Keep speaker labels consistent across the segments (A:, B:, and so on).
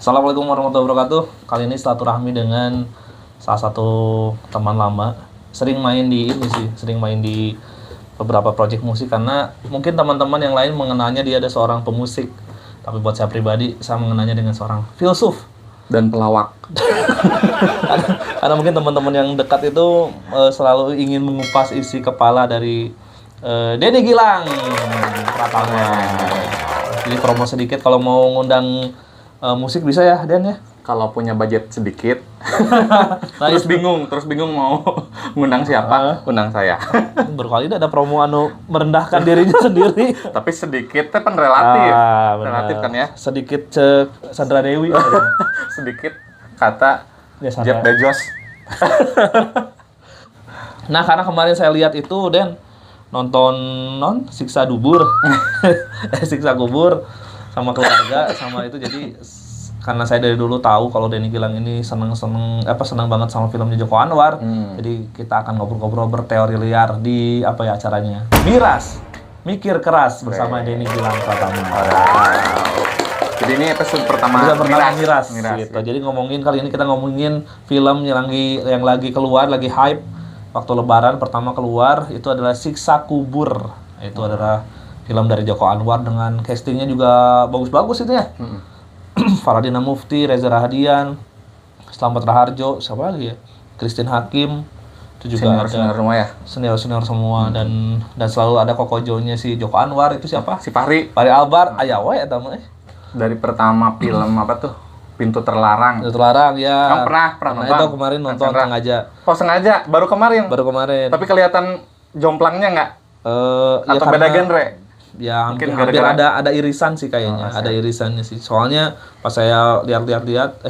A: Assalamualaikum warahmatullahi wabarakatuh. Kali ini silaturahmi dengan salah satu teman lama. Sering main di beberapa proyek musik karena mungkin teman-teman yang lain mengenalnya dia ada seorang pemusik. Tapi buat saya pribadi, saya mengenalnya dengan seorang filsuf
B: dan pelawak.
A: Karena mungkin teman-teman yang dekat itu selalu ingin mengupas isi kepala dari Denny Gilang Pratama. Jadi promo sedikit kalau mau ngundang musik bisa ya, Den ya?
B: Kalau punya budget sedikit, terus bingung mau ngundang siapa, undang saya.
A: Berkali ada promo merendahkan dirinya sendiri.
B: Tapi sedikit kan relatif. Relatif kan ya?
A: Sedikit Sandra Dewi.
B: Sedikit kata
A: Ya,
B: Jeff Bezos.
A: Nah, karena kemarin saya lihat itu, Den, nonton Siksa Dubur. Siksa Kubur sama keluarga sama itu, jadi karena saya dari dulu tahu kalau Denny Gilang ini senang banget sama filmnya Joko Anwar. Jadi kita akan ngobrol-ngobrol berteori liar di acaranya Miras Mikir Keras bersama Denny Gilang Pratama.
B: Jadi ini episode pertama
A: Miras gitu. Jadi kali ini kita ngomongin film yang lagi keluar, lagi hype waktu Lebaran pertama keluar, itu adalah Siksa Kubur. Itu adalah film dari Joko Anwar dengan castingnya juga bagus-bagus itu ya. Faradina Mufti, Reza Rahadian, Slamet Raharjo, siapa lagi ya? Christine Hakim, itu juga
B: senior semua ya.
A: Senior semua dan selalu ada kokojonya si Joko Anwar, itu siapa?
B: Si Fahri
A: Albar, ayawe eta mah.
B: Dari pertama film apa tuh? Pintu Terlarang.
A: Pintu Terlarang ya.
B: Kamu pernah nonton?
A: Itu kemarin nonton sengaja.
B: Oh sengaja? Baru kemarin. Tapi kelihatan jomplangnya nggak? Atau ya, beda genre?
A: Ya hampir ada irisan sih kayaknya, ada irisannya sih. Soalnya pas saya lihat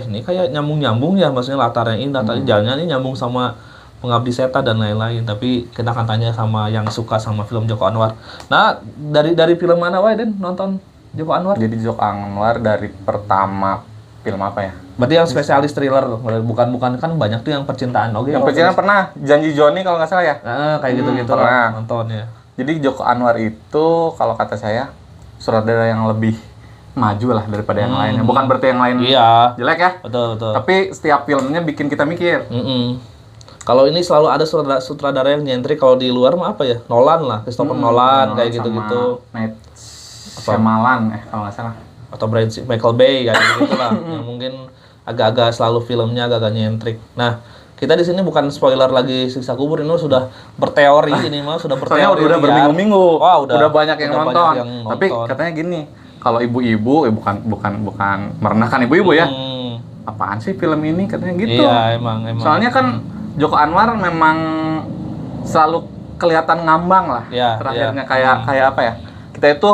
A: ini kayak nyambung ya, maksudnya latarnya jalannya ini nyambung sama Pengabdi Setan dan lain-lain. Tapi kita akan tanya sama yang suka sama film Joko Anwar. Nah, dari film mana wae Den nonton Joko Anwar?
B: Jadi Joko Anwar dari pertama film apa ya?
A: Berarti yang spesialis thriller, bukan kan banyak tuh yang percintaan. Oke.
B: Yang percintaan pernah, Janji Joni kalau nggak salah ya?
A: Kayak gitu-gitu lah nonton ya.
B: Jadi Joko Anwar itu kalau kata saya sutradara yang lebih maju lah daripada yang lainnya. Bukan berarti yang lain jelek ya.
A: Betul.
B: Tapi setiap filmnya bikin kita mikir.
A: Kalau ini selalu ada sutradara yang nyentrik, kalau di luar mah apa ya? Nolan lah, Christopher Nolan kayak gitu-gitu.
B: Shyamalan kalau nggak salah.
A: Atau Michael Bay kayak gitu lah. Yang mungkin agak-agak selalu filmnya agak-agak nyentrik. Nah, kita di sini bukan spoiler lagi Siksa Kubur, ini sudah berteori sudah berteori.
B: Udah berminggu-minggu.
A: Wah,
B: udah banyak yang nonton. Tapi katanya gini, kalau ibu-ibu bukan merendahkan ibu-ibu ya. Apaan sih film ini katanya gitu.
A: Iya, emang.
B: Soalnya kan Joko Anwar memang selalu kelihatan ngambang lah. Terakhirnya kayak apa ya? Kita itu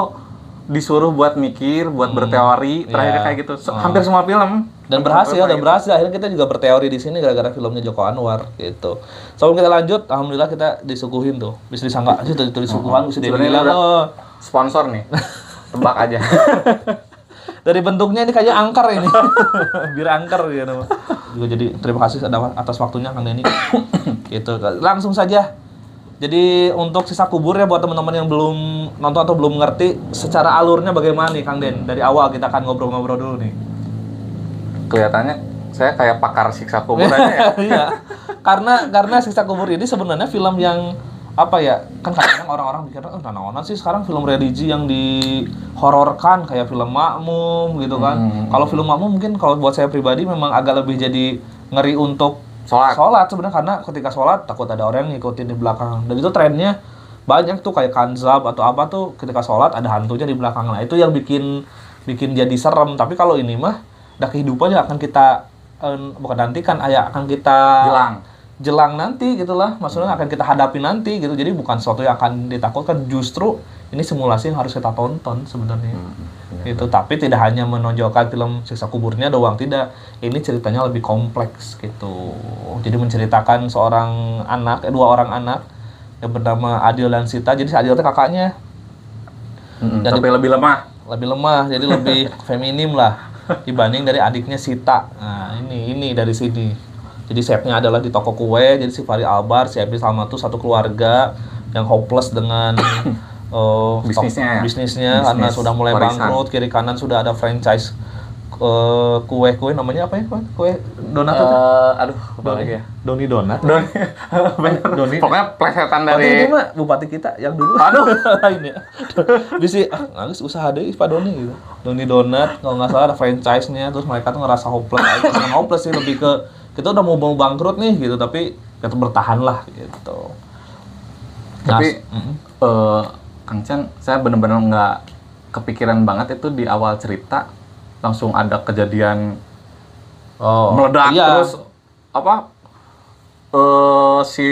B: disuruh buat mikir, buat berteori, terakhirnya kayak gitu. Hampir semua film.
A: Dan berhasil. Akhirnya kita juga berteori di sini gara-gara filmnya Joko Anwar gitu. Sebelum kita lanjut, alhamdulillah kita disuguhin tuh. Bisa disangka aja itu disuguhan, bisa dibilang
B: sponsor nih. Tebak aja.
A: Dari bentuknya ini kayak angker ini. Bir angker gitu. Juga jadi terima kasih atas waktunya Kang Denny. Gitu. Langsung saja. Jadi untuk Siksa Kubur ya buat teman-teman yang belum nonton atau belum ngerti secara alurnya bagaimana nih Kang Den. Dari awal kita akan ngobrol-ngobrol dulu nih.
B: Kelihatannya saya kayak pakar Siksa Kubur aja ya.
A: Iya. Karena Siksa Kubur ini sebenarnya film yang apa ya? Kan kadang-kadang orang-orang mikir, "Nah, sih sekarang film religi yang dihororkan kayak film Makmum gitu kan." Kalau film Makmum mungkin kalau buat saya pribadi memang agak lebih jadi ngeri untuk sholat sebenarnya, karena ketika sholat takut ada orang yang ngikutin di belakang. Dan itu trennya banyak tuh kayak Kanzab atau apa tuh, ketika sholat ada hantunya di belakang. Nah, itu yang bikin jadi serem. Tapi kalau ini mah dah kehidupannya akan kita bukan nantikan, akan kita jelang nanti gitulah, maksudnya akan kita hadapi nanti gitu. Jadi bukan sesuatu yang akan ditakutkan, justru ini simulasi yang harus kita tonton sebenarnya. Gitu. Tapi tidak hanya menonjolkan film Siksa Kuburnya doang, tidak. Ini ceritanya lebih kompleks gitu. Jadi menceritakan dua orang anak yang bernama Adil dan Sita. Jadi si Adil itu kakaknya.
B: Tapi lebih
A: lemah, jadi lebih feminim lah dibanding dari adiknya Sita. Nah, ini dari sini. Jadi setnya adalah di toko kue. Jadi si Fahri Albar, si Ebi Salma tuh satu keluarga yang hopeless dengan
B: bisnisnya
A: karena sudah mulai bangkrut, kiri kanan sudah ada franchise kue namanya apa ya? Kue donat itu?
B: Aduh, apa lagi ya?
A: Doni donat.
B: Doni. Pokoknya plesetan dari
A: itu mah bupati kita yang dulu.
B: Aduh,
A: lain ya. Bisi nangis usaha deui Pak Doni gitu. Doni donat kalau nggak salah ada franchise-nya, terus mereka tuh ngerasa hopeless aja. Bukan hopeless sih, lebih ke kita udah mau bangkrut nih gitu, tapi kita bertahan lah gitu.
B: Tapi Kang Chan, saya benar-benar nggak kepikiran banget itu di awal cerita langsung ada kejadian meledak terus apa si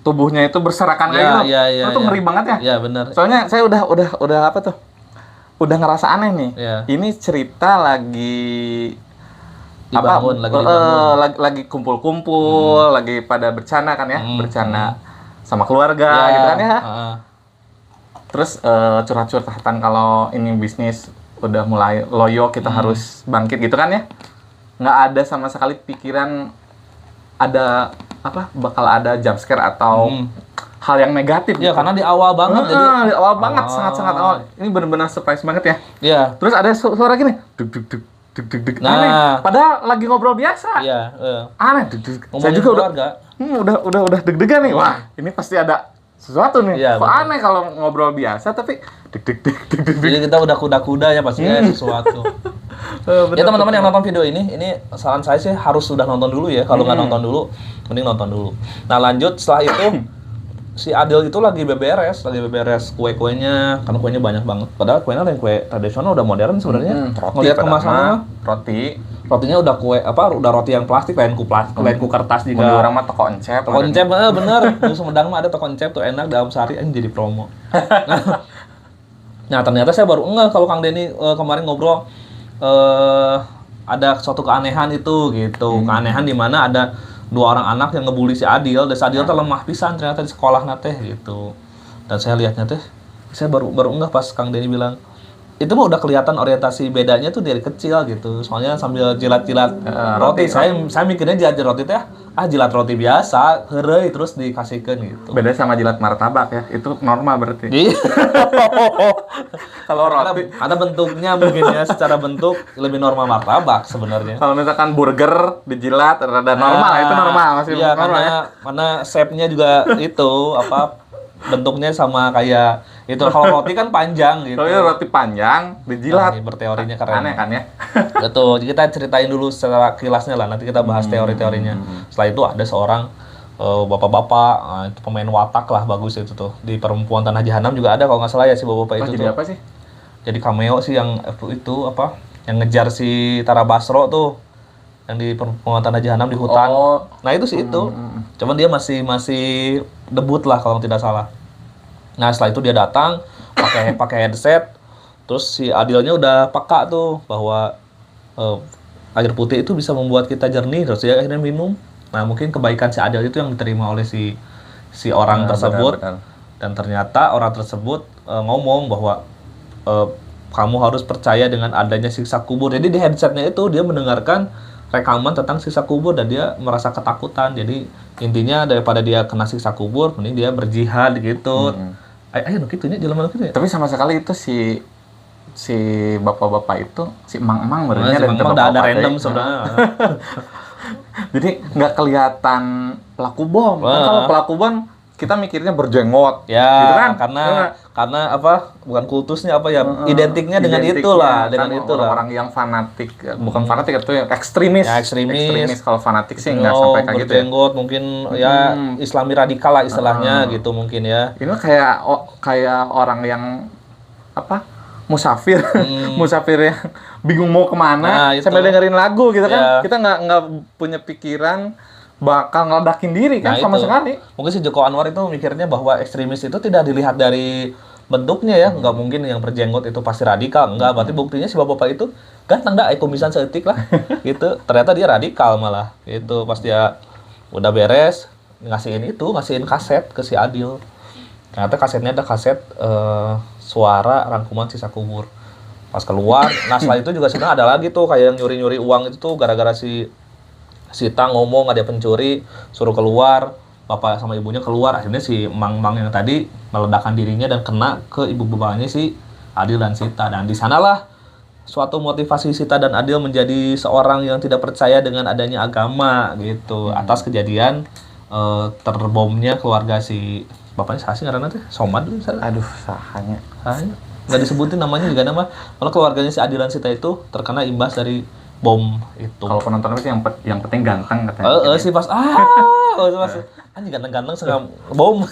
B: tubuhnya itu berserakan kayak gitu. Itu ngeri banget ya.
A: Iya benar.
B: Soalnya saya udah apa tuh? Udah ngerasa aneh nih. Ini cerita lagi
A: dibangun,
B: lagi kumpul-kumpul, lagi pada bercanda kan ya, bercanda sama keluarga gitu kan ya. Terus curhat-curhatan kalau ini bisnis udah mulai loyo, kita harus bangkit gitu kan ya. Nggak ada sama sekali pikiran ada bakal ada jump scare atau hal yang negatif
A: gitu.
B: Karena
A: di awal banget
B: di awal banget, sangat-sangat awal. Ini benar-benar surprise banget ya. Iya. Terus ada suara gini, deg.
A: Nah,
B: aneh. Padahal lagi ngobrol biasa.
A: Iya,
B: aneh. Saya juga udah deg-degan nih. Wah, ini pasti ada sesuatu nih. Kok aneh kalau ngobrol biasa tapi deg.
A: Jadi kita udah kuda-kuda ya pasti ada sesuatu. Ya teman-teman yang nonton video ini saran saya sih harus sudah nonton dulu ya. Kalau nggak nonton dulu, mending nonton dulu. Nah lanjut setelah itu si Adil itu lagi beberes kue-kuenya, karena kuenya banyak banget. Padahal kuenya yang kue tradisional udah modern sebenarnya.
B: Ngelihat kemasannya, rotinya udah udah roti yang plastik, lain ku kertas juga.
A: Mau orang mah toko encep. Toko encep bener. Di Sumedang mah ada toko encep tuh enak, dalam sehari jadi promo. Nah ternyata saya baru ngeh kalau Kang Denny kemarin ngobrol ada suatu keanehan itu gitu. Keanehan di mana ada 2 orang anak yang ngebully si Adil, dan si Adil tuh lemah pisan ternyata di sekolah teh gitu. Dan saya lihatnya teh, saya baru ngeh pas Kang Denny bilang itu mah udah kelihatan orientasi bedanya tuh dari kecil gitu. Soalnya sambil jilat-jilat roti, saya mikirnya jilat roti teh jilat roti biasa, heureuy terus dikasihkeun gitu.
B: Beda sama jilat martabak ya, itu normal berarti.
A: Kalau roti ada bentuknya mungkin ya, secara bentuk lebih normal martabak sebenarnya.
B: Kalau misalkan burger dijilat rada normal, itu normal masih
A: iya,
B: normal
A: karena shape-nya juga itu bentuknya sama kayak itu. Kalau roti kan panjang gitu.
B: Kalau roti panjang dijilat.
A: Berteorinya keren.
B: Aneh kan ya?
A: Betul. Jadi kita ceritain dulu secara kilasnya lah. Nanti kita bahas teori-teorinya. Setelah itu ada seorang bapak-bapak, itu pemain watak lah, bagus itu tuh. Di Perempuan Tanah Jahanam juga ada kalau nggak salah ya si bapak-bapak itu.
B: Jadi apa sih?
A: Jadi cameo sih yang itu yang ngejar si Tara Basro tuh. Yang di Perempuan Tanah Jahanam di hutan. Nah itu sih itu. Cuman dia masih debut lah kalau tidak salah. Nah setelah itu dia datang pakai headset, terus si Adilnya udah peka tuh bahwa air putih itu bisa membuat kita jernih, terus dia akhirnya minum. Nah mungkin kebaikan si Adil itu yang diterima oleh si orang tersebut. Benar. Dan ternyata orang tersebut ngomong bahwa kamu harus percaya dengan adanya siksa kubur. Jadi di headsetnya itu dia mendengarkan rekaman tentang siksa kubur dan dia merasa ketakutan. Jadi intinya daripada dia kena siksa kubur, mending dia berjihad gitu. Ayo gitu nya jalan gitu ya.
B: Tapi sama sekali itu si bapak-bapak itu si emang-emang berarti
A: dan udah ada random sebenarnya.
B: Jadi nggak kelihatan pelaku bom. Kan kalau pelaku bom kita mikirnya berjenggot,
A: ya, gitu kan? Karena bukan kultusnya identiknya dengan itulah,
B: orang yang fanatik, bukan fanatik itu yang ekstremis.
A: Ya, ekstremis.
B: Kalau fanatik sih nggak sampai kayak gitu.
A: Berjenggot mungkin ya Islami radikal lah istilahnya gitu mungkin ya.
B: Ini kayak orang yang musafir, musafir yang bingung mau kemana, sambil dengerin lagu gitu kan. Kita nggak punya pikiran bakal ngeledakin diri kan sama sekali.
A: Mungkin si Joko Anwar itu mikirnya bahwa ekstremis itu tidak dilihat dari bentuknya ya, nggak mungkin yang berjenggot itu pasti radikal, enggak. Berarti buktinya si bapak itu ganteng dah, kumisan seetik lah, gitu. Ternyata dia radikal malah, itu pas dia udah beres ngasihin kaset ke si Adil. Ternyata kasetnya ada kaset suara rangkuman sisa kubur. Pas keluar, nah setelah itu juga sebenarnya ada lagi tuh kayak yang nyuri-nyuri uang itu tuh gara-gara si Sita ngomong ada pencuri, suruh keluar, bapak sama ibunya keluar, akhirnya si Mang yang tadi meledakkan dirinya dan kena ke ibu bapaknya si Adil dan Sita. Dan di sanalah suatu motivasi Sita dan Adil menjadi seorang yang tidak percaya dengan adanya agama gitu atas kejadian terbomnya keluarga si bapaknya Sasi ngaranna teh Somad misalnya.
B: Aduh, sahanya
A: nggak disebutin namanya juga nama. Kalau keluarganya si Adil dan Sita itu terkena imbas dari bom itu.
B: Kalau penonton itu yang penting ganteng katanya.
A: Si pas anjing ganteng-ganteng setengah bom.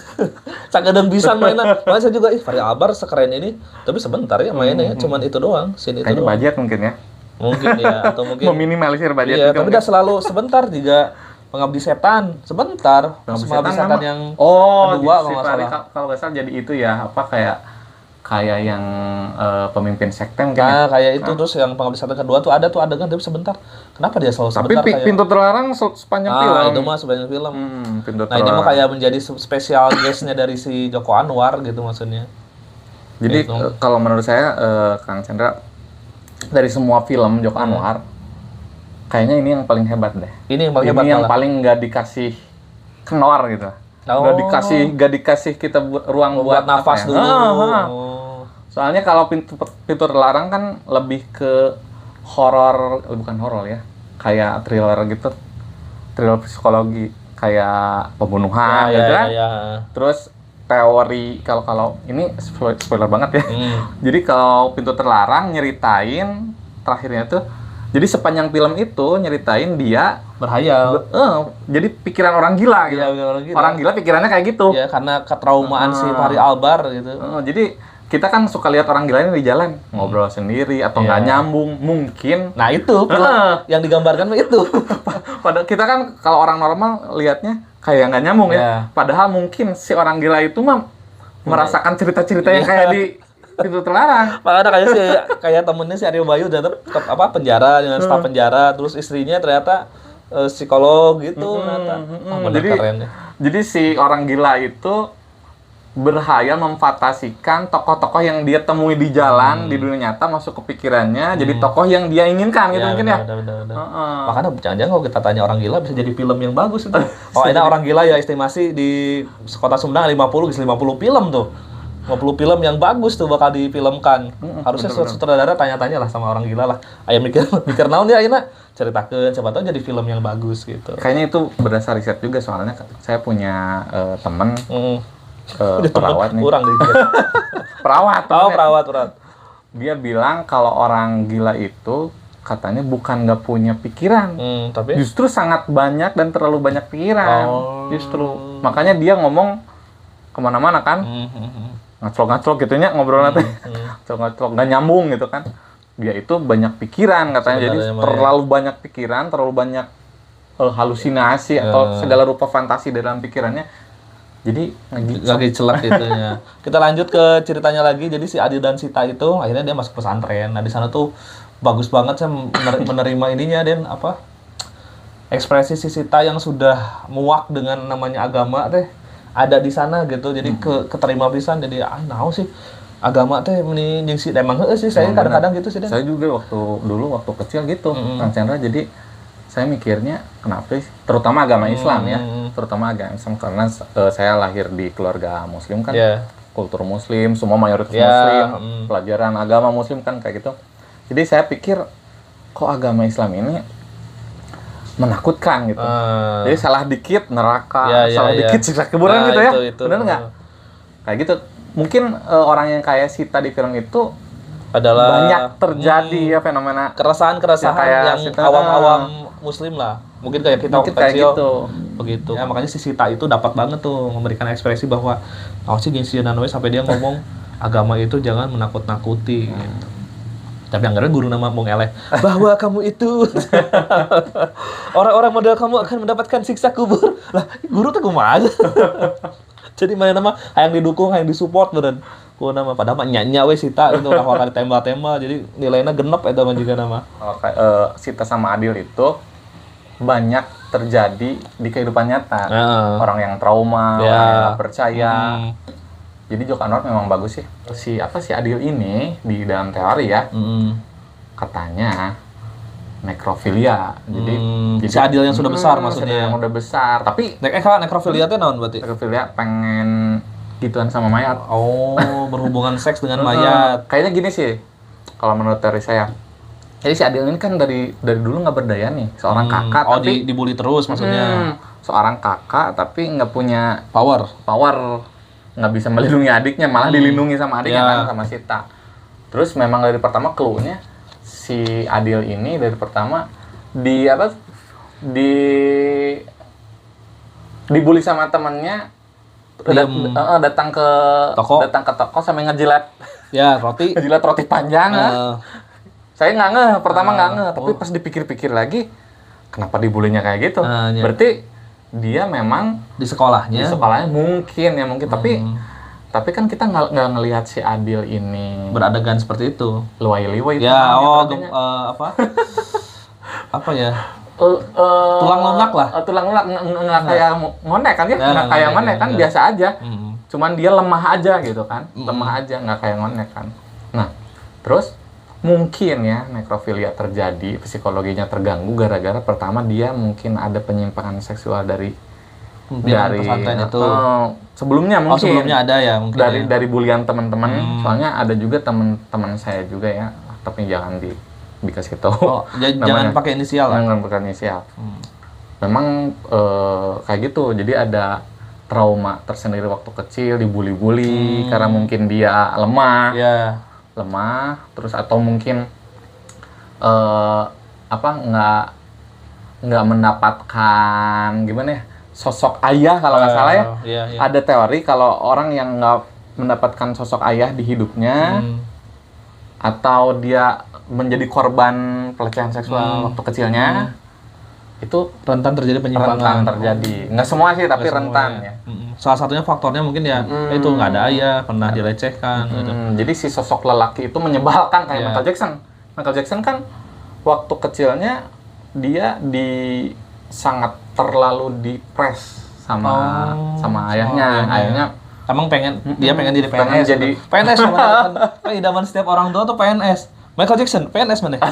A: Sagadeng bisa mainnya. Makanya saya juga Fachri Albar sekeren ini, tapi sebentar ya mainnya cuman itu doang, scene itu
B: kayaknya
A: doang.
B: budget mungkin ya.
A: Mungkin ya atau mungkin
B: meminimalisir budget.
A: Iya, tapi udah selalu sebentar juga Pengabdi Setan sebentar.
B: Pengabdi
A: Setan yang
B: kedua
A: kalau nggak salah.
B: Kalau nggak salah jadi itu ya apa kayak yang pemimpin sekte mungkin.
A: Nah, kayak itu terus yang Pengabdi Setan kedua tuh ada adegan tapi sebentar. Kenapa dia selalu sebentar?
B: Tapi pintu terlarang sepanjang film.
A: Itu mah sepanjang film.
B: Pintu terlarang.
A: Nah, ini mah kayak menjadi spesial guest-nya dari si Joko Anwar gitu maksudnya.
B: Jadi kalau menurut saya Kang Chandra dari semua film Joko Anwar kayaknya ini yang paling hebat deh.
A: Ini yang paling hebat.
B: Ini yang paling nggak dikasih kenor gitu. Nggak dikasih kita ruang buat
A: nafas dulu.
B: Soalnya kalau pintu terlarang kan lebih ke horor, bukan horor ya, kayak thriller gitu, thriller psikologi, kayak pembunuhan, gitu kan. Terus teori kalau ini spoiler banget ya. Jadi kalau pintu terlarang nyeritain terakhirnya tuh, jadi sepanjang film itu nyeritain dia
A: berhayal.
B: Jadi pikiran orang gila gitu. Orang gila pikirannya kayak gitu.
A: Ya karena ketraumaan si Fachri Albar gitu.
B: Jadi kita kan suka lihat orang gila ini di jalan ngobrol sendiri atau nggak nyambung mungkin.
A: Nah itu yang digambarkan itu.
B: Padahal kita kan kalau orang normal lihatnya kayak nggak nyambung ya. Padahal mungkin si orang gila itu mah merasakan cerita-cerita yang kayak di pintu terlarang.
A: Makanya kayak temennya si Aryo Bayu udah penjara dengan staf penjara, terus istrinya ternyata psikolog gitu ternyata.
B: Jadi si orang gila itu berhayal memfantasikan tokoh-tokoh yang dia temui di jalan di dunia nyata masuk ke pikirannya jadi tokoh yang dia inginkan gitu mungkin ya.
A: Makanya jangan-jangan kalau kita tanya orang gila bisa jadi film yang bagus itu. Ini orang gila ya estimasi di Kota Sumedang 50 film tuh. 50 film yang bagus tuh bakal difilmkan. Harusnya sutradara tanya-tanya lah sama orang gila lah. Ayo mikir naon ya ayeuna ceritakeun siapa tahu jadi film yang bagus gitu.
B: Kayaknya itu berdasar riset juga soalnya saya punya teman perawat nih.
A: Kurang deh.
B: Perawat.
A: Perawat.
B: Dia bilang kalau orang gila itu katanya bukan nggak punya pikiran,
A: tapi
B: justru sangat banyak dan terlalu banyak pikiran. Justru makanya dia ngomong kemana-mana kan, ngaclok gitunya ngobrol nanti, ngaclok nggak nyambung gitu kan. Dia itu banyak pikiran katanya, jadi terlalu banyak pikiran, terlalu banyak halusinasi atau segala rupa fantasi dalam pikirannya. Jadi
A: lagi celak itunya. Kita lanjut ke ceritanya lagi. Jadi si Adil dan Sita itu akhirnya dia masuk pesantren. Nah di sana tuh bagus banget saya menerima ininya dan ekspresi si Sita yang sudah muak dengan namanya agama teh ada di sana gitu. Jadi keterima pisan. Jadi naon sih agama teh meni jeung si emang sih saya kadang-kadang gitu sih.
B: Saya juga waktu kecil gitu Kang Chandra. Jadi saya mikirnya kenapa sih terutama agama Islam ya. Terutama agama Islam karena saya lahir di keluarga muslim kan. Kultur muslim, semua mayoritas muslim, pelajaran agama muslim kan kayak gitu. Jadi saya pikir kok agama Islam ini menakutkan gitu. Jadi salah dikit neraka, salah dikit siksa kuburan gitu ya. Benar nggak? Kayak gitu. Mungkin orang yang kayak Sita di film itu
A: adalah
B: banyak terjadi ya fenomena
A: keresahan yang awam-awam muslim lah. Mungkin kayak kita waktu kecil
B: gitu.
A: Begitu. Ya, makanya si Sita itu dapat banget tuh memberikan ekspresi bahwa sih gengsian sampai dia ngomong agama itu jangan menakut-nakuti gitu. Tapi yang guru nama mau ngeleh bahwa kamu itu orang-orang model kamu akan mendapatkan siksa kubur. Lah, guru tuh kumaha aja. Jadi mana nama yang didukung, yang disupport beureun. Ku nama padahal mah nya we Sita itu udah wakal tembak-tembak. Jadi nilainya genep eta mah juga nama.
B: Sita sama Adil itu banyak terjadi di kehidupan nyata. Orang yang trauma, orang yang nggak percaya. Jadi Joko Anwar memang bagus sih. Si Adil ini di dalam teori ya. Katanya nekrofilia. Jadi
A: si Adil yang sudah besar maksudnya.
B: Yang udah besar. Tapi
A: nekrofilia itu naon berarti?
B: Nekrofilia pengen gituan sama mayat.
A: Berhubungan seks dengan mayat.
B: Kayaknya gini sih. Kalau menurut teori saya. Jadi si Adil ini kan dari dulu nggak berdaya nih, seorang kakak tapi
A: dibully terus maksudnya.
B: Seorang kakak tapi nggak punya
A: power,
B: nggak bisa melindungi adiknya, malah dilindungi sama adiknya kan, sama Sita. Terus memang dari pertama clue-nya si Adil ini dari pertama dibully sama temennya, datang ke toko sampai ngejilat roti panjang. Saya nggak ngeh, pertama nggak ngeh, tapi pas dipikir-pikir lagi, kenapa dibulinya kayak gitu? Berarti dia memang
A: di sekolahnya
B: mungkin, tapi kan kita nggak ngelihat si Adil ini
A: beradegan seperti itu,
B: luai-liwai.
A: Ya, apa ya? Tulang lunak lah.
B: Tulang lunak nggak kayak ngonek kan ya? Nggak kayak ngonek kan, biasa aja. Cuman dia lemah aja gitu kan, lemah aja, nggak kayak ngonek kan. Nah, terus mungkin ya nekrofilia terjadi, psikologinya terganggu gara-gara pertama dia mungkin ada penyimpangan seksual dari
A: pesantren itu.
B: Sebelumnya mungkin.
A: Sebelumnya ada ya mungkin.
B: Dari bulian teman-teman. Soalnya ada juga teman-teman saya juga ya, tapi jangan dikasih tahu.
A: Jangan pakai inisial lah.
B: Jangan pakai inisial. Memang kayak gitu. Jadi ada trauma tersendiri waktu kecil, dibully-bully karena mungkin dia lemah. Lemah, terus atau mungkin nggak mendapatkan gimana ya, sosok ayah kalau nggak salah ya. Ada teori kalau orang yang nggak mendapatkan sosok ayah di hidupnya atau dia menjadi korban pelecehan seksual waktu kecilnya, itu
A: rentan terjadi penyimpangan.
B: Nggak semua sih, tapi rentan ya.
A: Salah satunya faktornya mungkin ya itu nggak ada ayah, pernah dilecehkan gitu.
B: Jadi si sosok lelaki itu menyebalkan kayak Michael Jackson. Michael Jackson kan waktu kecilnya dia sangat terlalu dipres sama ayahnya. Ayahnya
A: emang dia pengen jadi PNS.
B: Jadi
A: PNS kan idaman setiap orang tua tuh PNS. Michael Jackson, PNS mana?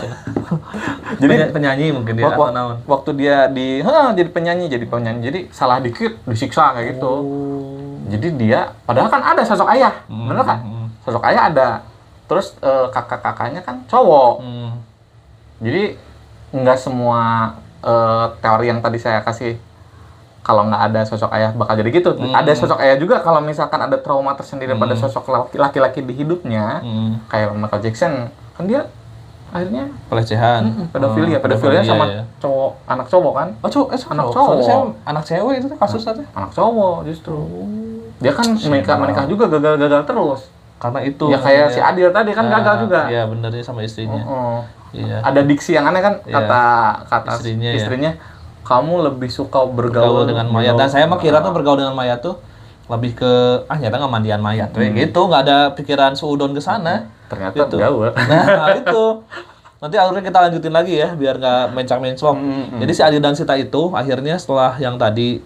A: Jadi penyanyi mungkin dia atau naon.
B: Waktu dia jadi penyanyi, jadi salah dikit disiksa kayak gitu. Jadi dia padahal kan ada sosok ayah, bener kan? Sosok ayah ada. Terus kakak-kakaknya kan cowok. Jadi nggak semua teori yang tadi saya kasih kalau nggak ada sosok ayah bakal jadi gitu. Ada sosok ayah juga kalau misalkan ada trauma tersendiri pada sosok laki-laki di hidupnya, kayak Michael Jackson. Kan dia akhirnya
A: pelecehan,
B: pedofilia sama cowok, anak cowok kan?
A: Anak cowok. Anak cewek itu kasus aja.
B: Anak cowok justru. Dia kan menikah juga gagal terus.
A: Karena itu.
B: Ya kayak si Adil tadi kan gagal juga.
A: Iya, benernya sama istrinya. Iya.
B: Ada diksi yang aneh kan kata istrinya. Kamu lebih suka bergaul
A: dengan mayat. Dan saya mah kira tuh bergaul dengan mayat tuh lebih ke nyata nggak mandian mayat gitu, nggak ada pikiran suudon ke sana.
B: Ternyata
A: gitu.
B: Gaul.
A: Nah itu nanti alurnya kita lanjutin lagi ya biar nggak mencak-menclok. Jadi si Adil dan Sita itu akhirnya setelah yang tadi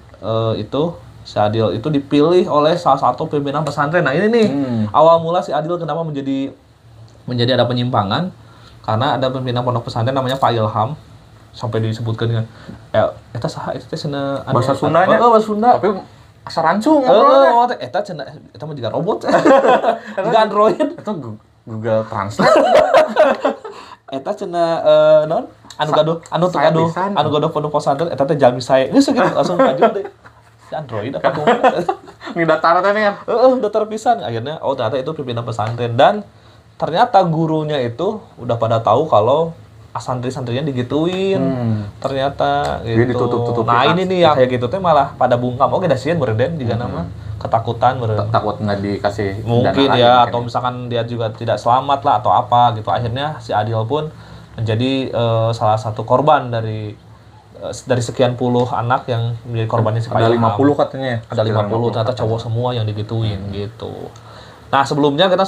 A: itu si Adil itu dipilih oleh salah satu pimpinan pesantren. Nah ini nih awal mula si Adil kenapa menjadi ada penyimpangan, karena ada pimpinan pondok pesantren namanya Pak Ilham, sampai disebutkan dengan eta saha eta cenah
B: bahasa Sundanya.
A: Bahasa Sunda.
B: Tapi asa rancung
A: eta cenah eta mah juga robot. Juga android.
B: Itu Google Translate.
A: Eta cenah naon? Anu gaduh pondok pesantren eta teh jalmi sae. Geus gitu langsung maju deh. Si android apa kumaha?
B: Ini datar teh kan.
A: Datar pisan. Akhirnya ternyata itu pimpinan pesantren, dan ternyata gurunya itu udah pada tahu kalau santri-santrinya digituin. Ternyata gitu.
B: Dia ditutup-tutup.
A: Nah, ini nih yang kayak gitu teh malah pada bungkam. Oke, dah sieun beureun juga nama ketakutan beureun.
B: Takut nggak dikasih
A: mungkin ya, atau misalkan dia juga tidak selamat lah atau apa gitu. Akhirnya si Adil pun menjadi salah satu korban dari sekian puluh anak yang menjadi korbannya si Pak
B: Ilham.
A: Ada
B: 50 katanya.
A: Ada 50 ternyata cowok semua yang digituin gitu. Nah sebelumnya kita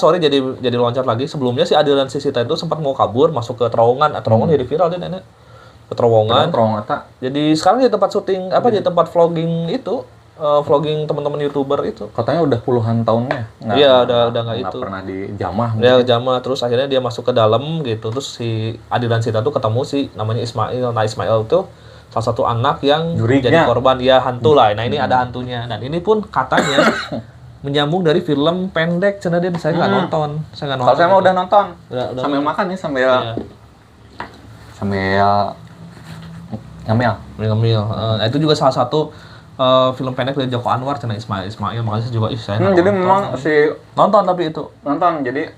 A: jadi loncat lagi. Sebelumnya si Adil dan si Sita itu sempat mau kabur masuk ke terowongan. Terowongan jadi viral deh nenek. Ke terowongan. Jadi sekarang di tempat syuting di tempat vlogging itu, vlogging teman-teman YouTuber itu.
B: Katanya udah puluhan tahunnya.
A: Iya udah nggak itu.
B: Nggak pernah dijamah.
A: Ya jamah, terus akhirnya dia masuk ke dalam gitu. Terus si Adil dan Sita tuh ketemu si namanya Ismail. Nah Ismail tuh salah satu anak yang jadi korban hantu lah. Nah ini ada hantunya. Dan ini pun katanya menyambung dari film pendek cenah dia saya nggak nonton.
B: Kalau saya mah udah nonton. Udah sambil makan nih sambil ngemil.
A: Nah, itu juga salah satu film pendek dari Joko Anwar cenah Ismail. Makanya saya juga saya
B: jadi memang
A: nonton tapi itu.
B: Nonton. Jadi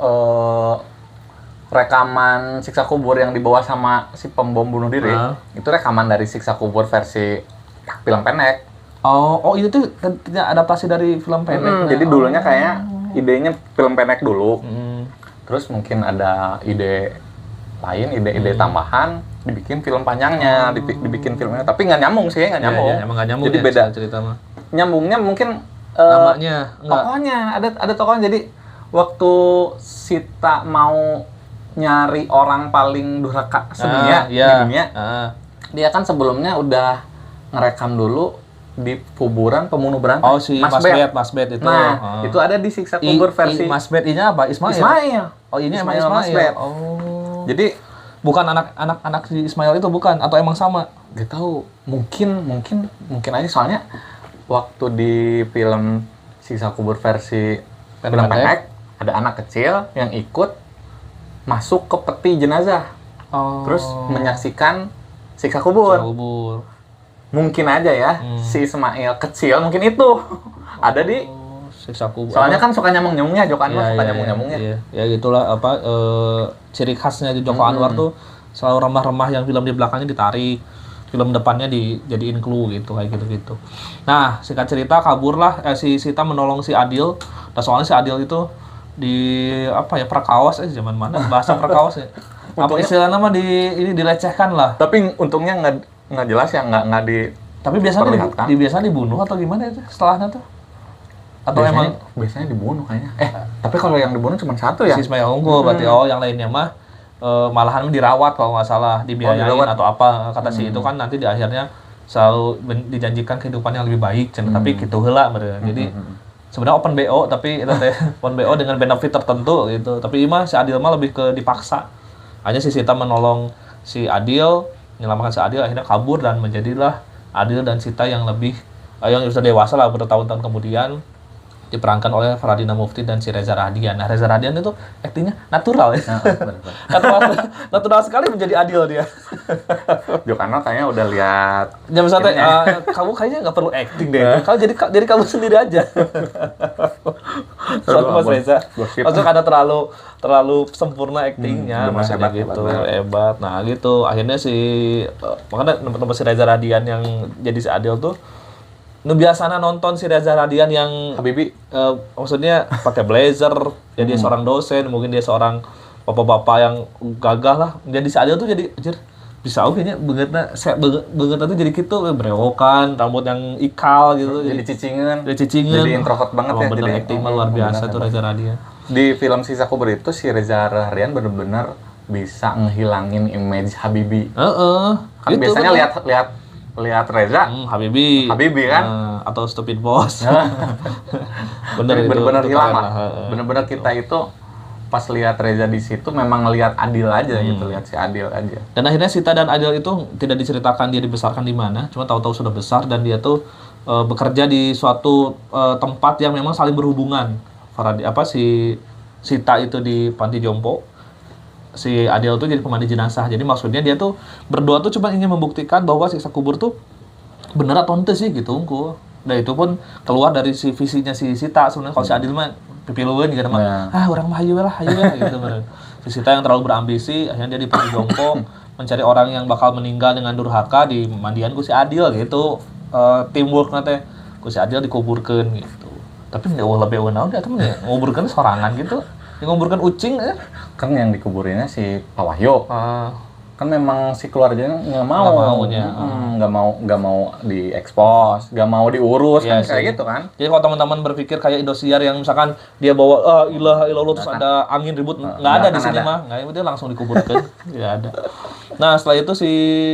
B: rekaman siksa kubur yang dibawa sama si pembom bunuh diri itu rekaman dari siksa kubur versi film pendek.
A: Oh itu tuh adaptasi dari film pendek.
B: Jadi dulunya kayaknya idenya film pendek dulu. Terus mungkin ada ide lain, ide tambahan, dibikin film panjangnya, dibikin filmnya, tapi nggak nyambung sih, nggak nyambung.
A: Emang nggak nyambung.
B: Jadi
A: ya,
B: beda
A: cerita mah.
B: Nyambungnya mungkin
A: namanya,
B: tokohnya ada tokohnya. Jadi waktu Sita mau nyari orang paling durhaka sedunia di dunia, dia kan sebelumnya udah ngerekam dulu di kuburan pembunuh berantai.
A: Oh si Mas Bet itu.
B: Nah, itu ada di siksa kubur versi
A: Mas Bet ini apa? Ismail. Oh ini emang Ismail. Oh.
B: Jadi
A: bukan anak si Ismail itu bukan atau emang sama?
B: Gak tahu. Mungkin aja soalnya waktu di film siksa kubur versi film pendek ada anak kecil yang ikut masuk ke peti jenazah. Terus menyaksikan siksa kubur. Mungkin aja ya, si Ismail kecil mungkin itu ada di
A: siksa kubur.
B: Soalnya kan suka nyambung-nyambungnya, Joko Anwar suka nyambung-nyambungnya.
A: Ya gitulah ciri khasnya Joko Anwar tuh selalu remah-remah yang film di belakangnya ditarik, film depannya dijadiin clue gitu kayak gitu-gitu. Nah, singkat cerita kaburlah si Sita menolong si Adil. Nah, soalnya si Adil itu perkawas zaman mana bahasa perkawas ya. Apa istilahnya mah dilecehkan lah.
B: Tapi untungnya nggak jelas ya, nggak di.
A: Tapi biasanya dibunuh atau gimana itu setelahnya tuh? Atau
B: biasanya dibunuh kayaknya. Tapi kalau yang dibunuh cuma satu ya.
A: Si Ismail Unggul berarti yang lainnya mah malahan dirawat kalau nggak salah, dibiayain atau apa kata si itu kan nanti di akhirnya selalu dijanjikan kehidupan yang lebih baik, tapi gitu heula bener. Jadi sebenarnya open BO tapi itu teh open BO dengan benefit tertentu gitu. Tapi mah si Adil mah lebih ke dipaksa. Hanya si Sita menolong si Adil, menyelamatkan si Adil, akhirnya kabur dan menjadilah Adil dan Sita yang lebih yang sudah dewasa lah bertahun-tahun kemudian diperankan oleh Faradina Mufti dan si Reza Radian. Nah, Reza Radian itu aktingnya natural ya. Natural sekali menjadi Adil dia.
B: Joko Anwar kayaknya udah lihat.
A: Jam santai, kamu kayaknya nggak perlu acting deh. Kamu jadi kamu sendiri aja. Soalnya Mas Reza, maksudnya karena terlalu sempurna actingnya, Mas hebat gitu, hebat. Nah gitu, akhirnya makanya teman-teman si Reza Radian yang jadi si Adil tuh biasanya nonton si Reza Radian yang
B: Habibie,
A: maksudnya pakai blazer, ya dia seorang dosen, mungkin dia seorang bapak-bapak yang gagah lah. Jadi si Adil tuh jadi anjir bisa kayaknya beungeutna tuh jadi gitu berewokan, rambut yang ikal gitu.
B: Jadi cicingan.
A: Jadi
B: introvert banget ya.
A: Jadi acting luar biasa tuh Reza Radian.
B: Di film Siksa Kubur itu si Reza Radian benar-benar bisa ngehilangin image Habibie. Kan gitu, biasanya lihat Reza
A: Habibie
B: kan
A: atau Stupid Boss.
B: Bener-bener hilang lah. Bener-bener kita itu pas lihat Reza di situ memang ngelihat Adil aja gitu, lihat si Adil aja.
A: Dan akhirnya Sita dan Adil itu tidak diceritakan dia dibesarkan di mana, cuma tahu-tahu sudah besar dan dia tuh bekerja di suatu tempat yang memang saling berhubungan. Si Sita itu di panti jompo, si Adil tuh jadi pemandi jenazah. Jadi maksudnya dia tuh berdua tuh cuma ingin membuktikan bahwa siksa kubur tuh bener atau ente sih gitu unggul. Dan itu pun keluar dari si visinya si Sita sebenarnya. Kalau si Adil mah pipilueun gitu mah. Orang mah hayu lah gitu bener. Si Sita yang terlalu berambisi, akhirnya dia di panti jompo mencari orang yang bakal meninggal dengan durhaka di mandian ku si Adil gitu. Teamwork nanti ku si Adil dikuburkeun gitu. Tapi lebih naon dia tuh nguburkeun sorangan gitu. Nguburkan ucing
B: kan yang dikuburinnya si Pak Wahyo. Kan memang si keluarganya nggak mau diekspos, nggak mau diurus kan kayak gitu kan.
A: Jadi kalau teman-teman berpikir kayak Indosiar yang misalkan dia bawa ilaha illallah terus ada angin ribut, nggak ada di sini mah, nggak, dia langsung dikuburkan. Nggak ada. Nah setelah itu si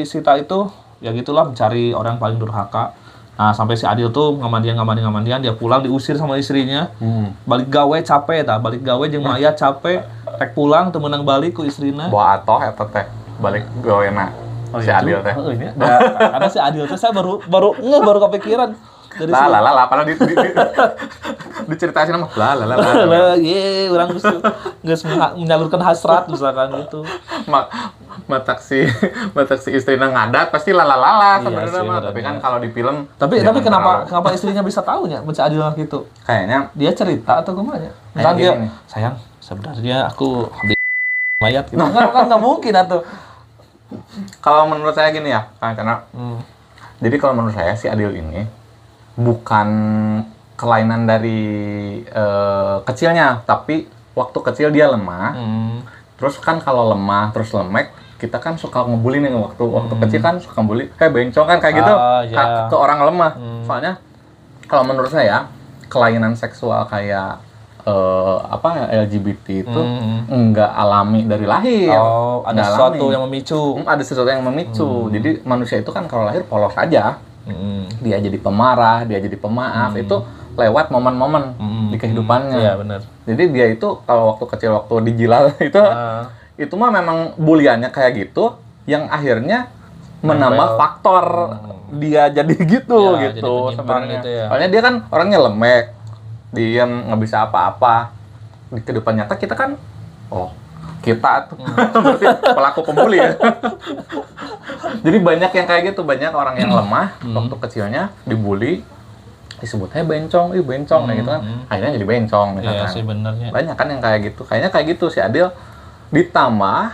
A: Sita itu ya gitulah mencari orang paling durhaka. Nah sampai si Adil tuh ngamandian dia pulang diusir sama istrinya. Balik gawe capek balik gawe jeung mayat capek rek pulang teu meunang balik ku istrina.
B: Bawa atoh eta teh balik gawena si Adil teh.
A: Karena si Adil teh saya baru kepikiran dari
B: lah padahal diceritain sama
A: lah orang geus menyalurkan hasrat misalkan gitu.
B: Mataksi istrinya ngadat pasti lala sebenarnya mah. Tapi kan kalau di film
A: tapi kenapa istrinya bisa tahunya baca adil gitu?
B: Kayaknya
A: dia cerita atau gimana? Misalnya dia sayang sebenarnya aku habis mayat gitu. Nggak mungkin atau
B: kalau menurut saya gini ya, karena jadi kalau menurut saya si Adil ini bukan kelainan dari kecilnya, tapi waktu kecil dia lemah. Terus kan kalau lemah terus lemek, kita kan suka ngebully nih waktu kecil kan suka ngebully, bencong kan kayak gitu ke orang lemah. Soalnya kalau menurut saya kelainan seksual kayak LGBT itu enggak alami dari lahir.
A: Ada sesuatu yang memicu.
B: Ada sesuatu yang memicu. Jadi manusia itu kan kalau lahir polos aja. Dia jadi pemarah, dia jadi pemaaf, itu lewat momen-momen di kehidupannya.
A: Iya, benar.
B: Jadi dia itu kalau waktu kecil waktu dijilal itu mah memang buliannya kayak gitu yang akhirnya menambah faktor dia jadi gitu gitu sebenarnya. Gitu ya. Soalnya dia kan orangnya lemek, diam, nggak bisa apa-apa. Di kehidupan nyata kita kan kita tuh berarti pelaku pembuli ya. Jadi banyak yang kayak gitu, banyak orang yang lemah waktu kecilnya dibully, disebutnya bencong kayak gitu kan. Akhirnya jadi bencong misalkan.
A: Iya sih benernya.
B: Banyak kan yang kayak gitu. Kayaknya kayak gitu si Adil ditambah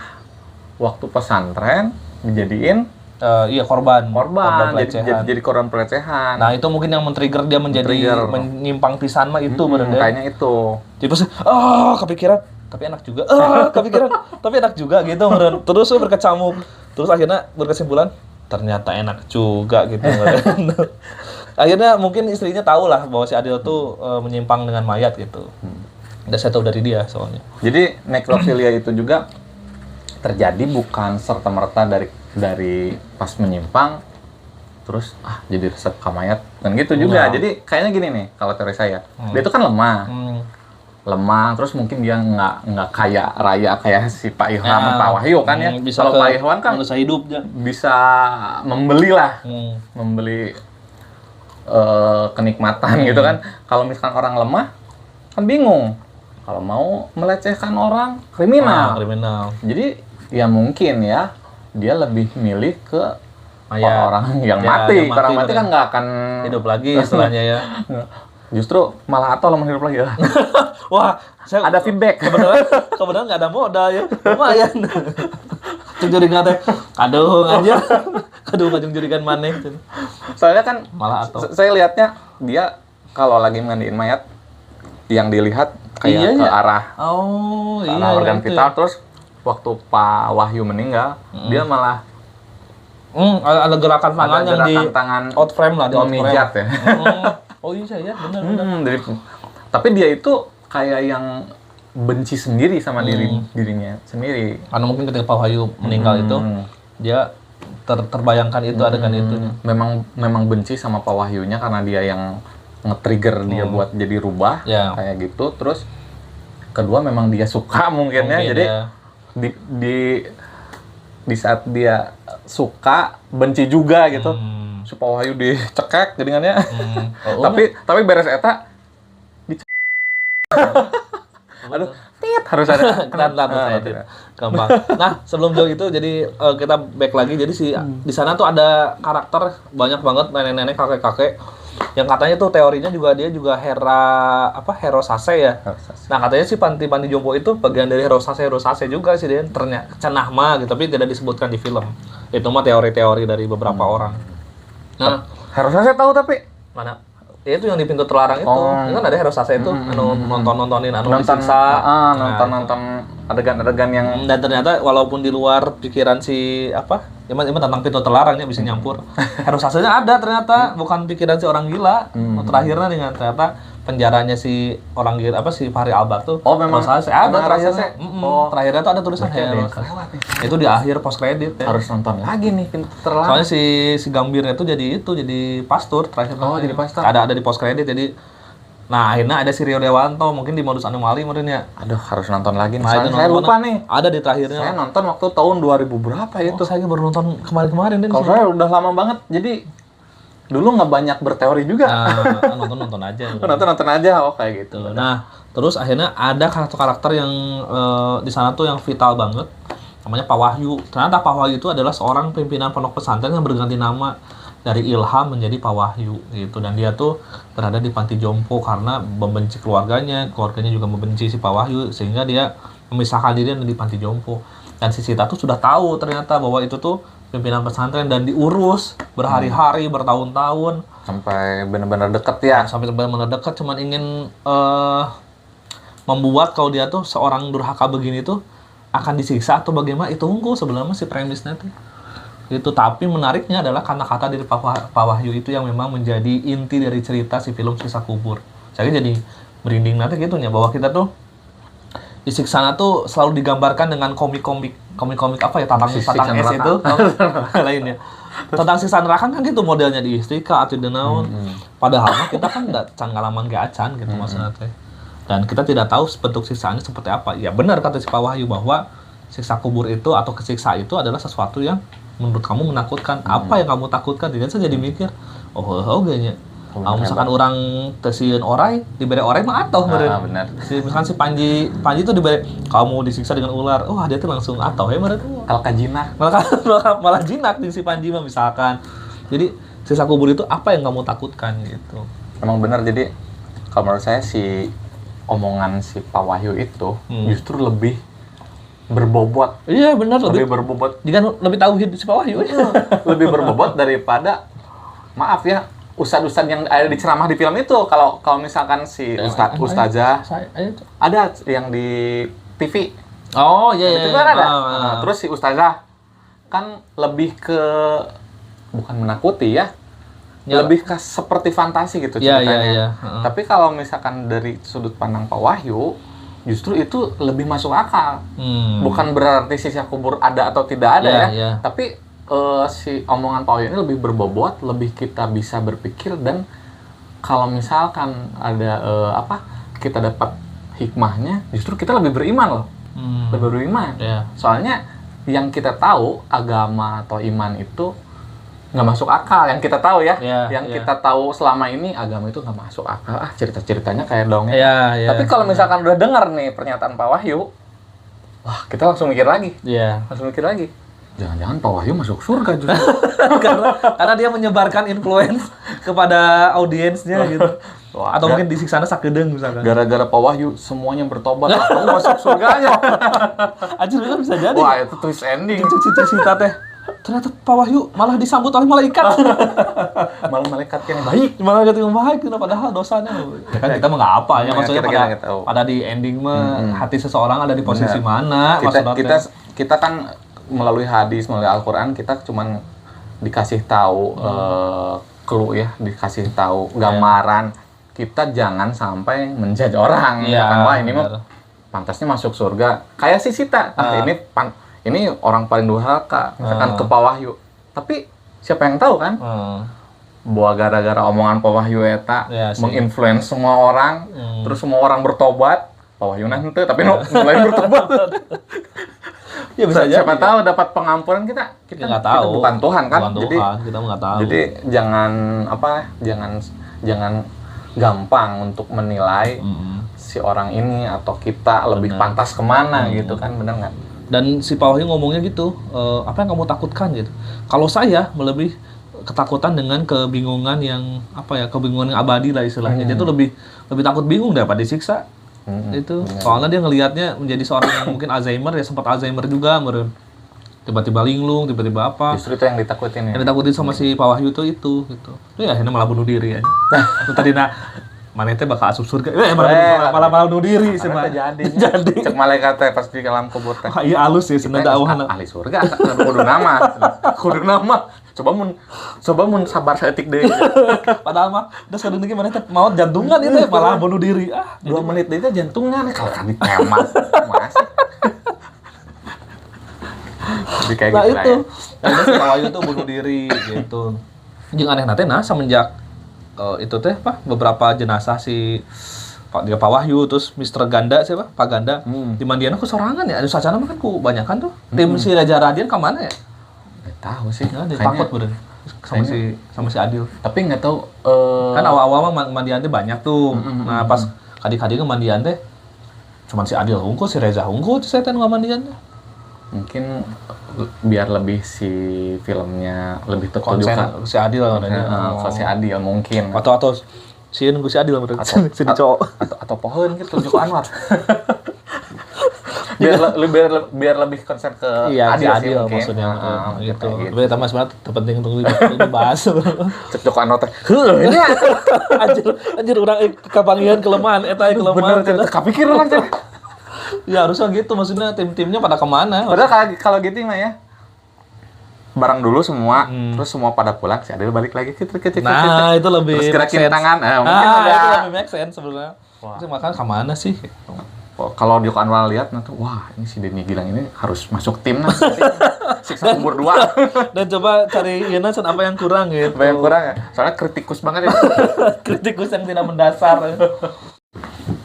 B: waktu pesantren dijadiin
A: korban
B: jadi korban pelecehan.
A: Nah, itu mungkin yang men-trigger dia menyimpang pisan mah itu bener deh.
B: Kayaknya itu.
A: Jadi pas kepikiran tapi enak juga. Kepikiran tapi enak juga gitu meren. Terus berkecamuk. Terus akhirnya berkesimpulan ternyata enak juga gitu. Akhirnya mungkin istrinya tahu lah bahwa si Adil tuh menyimpang dengan mayat gitu. Udah saya tahu dari dia soalnya.
B: Jadi nekrofilia itu juga terjadi bukan serta-merta dari pas menyimpang terus jadi resep ke mayat dan gitu juga. Jadi kayaknya gini nih kalau teori saya. Dia itu kan lemah terus mungkin dia nggak kaya raya kayak si Pak Ihwan, Pak Wahyu kan ya. Kalau Pak Ihwan kan bisa membeli lah. Membeli kenikmatan gitu kan. Kalau misalkan orang lemah kan bingung. Kalau mau melecehkan orang kriminal. Jadi ya mungkin ya dia lebih milih ke orang yang mati. Orang mati kan nggak akan
A: hidup lagi istilahnya ya.
B: Justru malah atau lemah hidup lagi ya.
A: Wah, saya
B: ada feedback.
A: Kebetulan nggak ada modal ya. Lumayan. Curigaan teh. Aduh aja. Aduh ngajung curigaan maneh.
B: Soalnya kan
A: malah atau
B: saya lihatnya dia kalau lagi mandiin mayat yang dilihat kayak ke arah organ vital. Terus waktu Pak Wahyu meninggal dia malah
A: ada gerakan tangan yang di
B: tangan
A: out frame lah, di
B: mijat ya.
A: Oh iya benar.
B: Tapi dia itu kayak yang benci sendiri sama dirinya sendiri.
A: Karena mungkin ketika Pak Wahyu meninggal itu dia terbayangkan itu adegan itunya.
B: Memang benci sama Pak Wahyunya karena dia yang nge-trigger dia buat jadi rubah kayak gitu. Terus kedua memang dia suka mungkin ya. Jadi di saat dia suka benci juga gitu. Pak Wahyu dicekek jadinya. Tapi beres eta aduh, harus ada
A: gampang. Nah, sebelum jauh itu jadi kita back lagi. Jadi di sana tuh ada karakter banyak banget nenek-nenek, kakek-kakek yang katanya tuh teorinya dia juga hero sase ya. Nah, katanya si Panti Jompo itu bagian dari hero sase juga sih dia. Ternyata cenah mah gitu, tapi tidak disebutkan di film. Itu mah teori-teori dari beberapa orang. Nah,
B: hero sase tahu tapi
A: mana? Ya itu yang di pintu terlarang itu. Ini kan ada hero sase itu nontonin disiksa.
B: Nonton adegan-adegan yang
A: dan ternyata walaupun di luar pikiran si emang tentang pintu terlarangnya bisa nyampur. Hero sasenya ada ternyata, bukan pikiran si orang gila. Terakhirnya dengan ternyata penjaranya si orang gila si Fahri Albar tuh.
B: Memang
A: sase ada terakhirnya. Terakhirnya tuh ada tulisan hero sase. Itu di akhir post credit ya.
B: Harus nonton lagi nih pintu terlarang.
A: Soalnya si Gambirnya tuh jadi pastor terakhir.
B: Jadi pastor.
A: Ada di post credit jadi. Nah, akhirnya ada si Rio Dewanto mungkin di modus anomali mungkin ya.
B: Aduh, harus nonton lagi nih. Saya lupa nih.
A: Ada di terakhirnya.
B: Saya nonton waktu tahun 2000 berapa itu.
A: Saya baru nonton kemarin-kemarin.
B: Kalau saya udah lama banget. Jadi dulu nggak banyak berteori juga.
A: Nonton aja.
B: Nonton aja, kayak gitu.
A: Nah, terus akhirnya ada karakter-karakter yang di sana tuh yang vital banget, namanya Pak Wahyu. Ternyata Pak Wahyu itu adalah seorang pimpinan pondok pesantren yang berganti nama dari Ilham menjadi Pak Wahyu gitu. Dan dia tuh berada di panti jompo karena membenci keluarganya juga membenci si Pak Wahyu, sehingga dia memisahkan diri di panti jompo. Dan si Sita tuh sudah tahu ternyata bahwa itu tuh pimpinan pesantren dan diurus berhari-hari, bertahun-tahun
B: sampai benar-benar deket ya.
A: Sampai benar-benar deket, cuman ingin membuat kalau dia tuh seorang durhaka begini tuh akan disiksa atau bagaimana, itu unggul sebenarnya si premisnya tuh. Itu, tapi menariknya adalah kata-kata dari Pak Wahyu itu yang memang menjadi inti dari cerita si film Siksa Kubur. Saya jadi merinding nanti gitu ya, bahwa kita tuh di Siksana tuh selalu digambarkan dengan komik-komik apa ya, tatang es itu lainnya. Tentang siksa neraka kan gitu modelnya di Istika atau di Naun. Padahal mah kita kan can ngalaman gak acan gitu maksudnya teh. Dan kita tidak tahu bentuk siksaannya seperti apa. Ya benar kata si Pak Wahyu bahwa siksa kubur itu atau kesiksa itu adalah sesuatu yang menurut kamu menakutkan. Apa yang kamu takutkan? Tidak, saya jadi mikir, ganya. Kalau misalkan orang tesiun orai, diberi orai mah atoh meureun.
B: Benar.
A: Misalkan si Panji itu diberi kamu disiksa dengan ular. Dia tuh langsung atoh ya meureun.
B: Jinak.
A: Malah jinak di si Panji mah misalkan. Jadi siksa kubur itu apa yang kamu takutkan gitu.
B: Emang benar, jadi kalau menurut saya si omongan si Pak Wahyu itu justru lebih berbobot.
A: Iya benar,
B: lebih berbobot.
A: Jika lebih tauhid si Pak Wahyu.
B: Lebih berbobot daripada, maaf ya, ustadz-ustadz yang ada di ceramah di film itu. Kalau misalkan si ustazah ada yang di TV.
A: Oh iya.
B: Itu kan ada. Terus si ustazah kan lebih ke bukan menakuti ya. Lebih ke seperti fantasi gitu ceritanya.
A: Iya.
B: Tapi kalau misalkan dari sudut pandang Pak Wahyu, justru itu lebih masuk akal. Bukan berarti siksa kubur ada atau tidak ada ya. Tapi si omongan Pak Wahyu ini lebih berbobot, lebih kita bisa berpikir, dan kalau misalkan ada kita dapat hikmahnya, justru kita lebih beriman loh. Lebih beriman. Soalnya yang kita tahu agama atau iman itu nggak masuk akal, yang kita tahu ya. Kita tahu selama ini agama itu nggak masuk akal. Cerita-ceritanya kayak dongeng. Tapi kalau misalkan udah dengar nih pernyataan Pak Wahyu, wah kita langsung mikir lagi. Langsung mikir lagi. Jangan-jangan Pak Wahyu masuk surga juga.
A: karena dia menyebarkan influence kepada audiensnya gitu. Atau mungkin disiksa sakedeung misalkan.
B: Gara-gara Pak Wahyu semuanya bertobat, aku masuk surganya.
A: Anjir kan bisa jadi.
B: Wah, itu twist ending.
A: Cita-cita teh. Ternyata Pak Wahyu malah disambut oleh malaikat.
B: Malah malaikat yang baik.
A: Padahal dosanya. Ya kan kita mah nggak apa ya, maksudnya pada di ending mah hati seseorang ada di posisi mana.
B: Kita kan melalui hadis, melalui Al-Quran, kita cuman dikasih tahu clue ya, dikasih tahu gambaran. Kita jangan sampai menjudge orang. Wah ini mah pantasnya masuk surga. Kayak si Sita. Ini orang paling durhaka, misalkan ke Pak Wahyu. Tapi siapa yang tahu kan? Bahwa gara-gara omongan Pak Wahyu eta menginfluence semua orang, terus semua orang bertobat. Pak Wahyu nanti, tapi mulai bertobat. Ya bisa siapa tahu dapat pengampunan, kita
A: nggak tahu.
B: Bukan Tuhan kan?
A: Kita nggak tahu.
B: Jadi jangan gampang untuk menilai si orang ini atau kita lebih pantas kemana gitu kan, benar nggak?
A: Dan si Pak Wahyu ngomongnya gitu, apa yang kamu takutkan gitu. Kalau saya lebih ketakutan dengan kebingungan yang kebingungan yang abadi lah istilahnya. Dia tuh lebih takut bingung daripada disiksa. Itu soalnya dia ngelihatnya menjadi seorang yang mungkin Alzheimer, ya sempat Alzheimer juga meren. Tiba-tiba linglung, tiba-tiba apa.
B: Justru itu yang ditakutin ya.
A: Yang ditakutin sama si Pak Wahyu itu gitu. Ya akhirnya malah bunuh diri ya. Itu tadi mana teh bakal asup surga. Malah bunuh diri sih mah.
B: Jadi. Cek malaikat teh pas di alam kubur teh.
A: Iya halus ya cenah dakwahna.
B: Ahli surga kudu nama. Coba mun sabar saeutik deui.
A: Padahal mah udah sekadung lagi mana teh maut jantungan itu malah bunuh diri.
B: 2 menit deui teh jantungan kalau kan ditemat. Masih. Kayak
A: nah gitu itu. Nah, si Pak Wahyu tuh bunuh diri gitu. Jeung aneh teh semenjak itu teh beberapa jenazah si Pak Wahyu, terus Mr. Ganda siapa? Pak Ganda. Di mandiana ku sorangan ya. Anu sacana mah kan ku banyakan tuh. Tim si Raja Radian ka mana ya?
B: tahu sih.
A: Nah, ditakut bener sama si Adil.
B: Tapi nggak tahu
A: kan awal-awal mah mandian teh banyak tuh. Nah, pas kadi-kadi mandian teh cuman si Adil unggul, si Reza unggul, saya teh nggak mandian.
B: Mungkin biar lebih si filmnya lebih tertujukan
A: si Adil katanya.
B: Si Adil mungkin.
A: Atau si Adil berarti si cowok
B: atau pohon gitu Joko Anwar. biar lebih konsen ke Adil sih mungkin.
A: Maksudnya gitu. Tapi tambah sebenarnya terpenting untuk dibahas.
B: Cek Joko Anwar teh.
A: Ini anjir urang kapangian kelemahan eta kelemahan.
B: Bener kapikir urang teh.
A: Ya harusnya gitu, maksudnya tim-timnya pada kemana?
B: Padahal kalau gitu mah ya barang dulu semua, terus semua pada pulang, si Adil balik lagi gitu.
A: Nah, itu lebih
B: terus gerakin tangan, mungkin
A: ada itu lebih make sense sebenarnya. Itu makan kemana sih?
B: Kalau Joko Anwar lihat, nanti wah ini si Denny Gilang ini harus masuk timnas. Siksa kubur 2.
A: Dan coba cari Yenasan apa yang kurang gitu.
B: Apa yang kurang ya? Soalnya kritikus banget ya.
A: Kritikus yang tidak mendasar.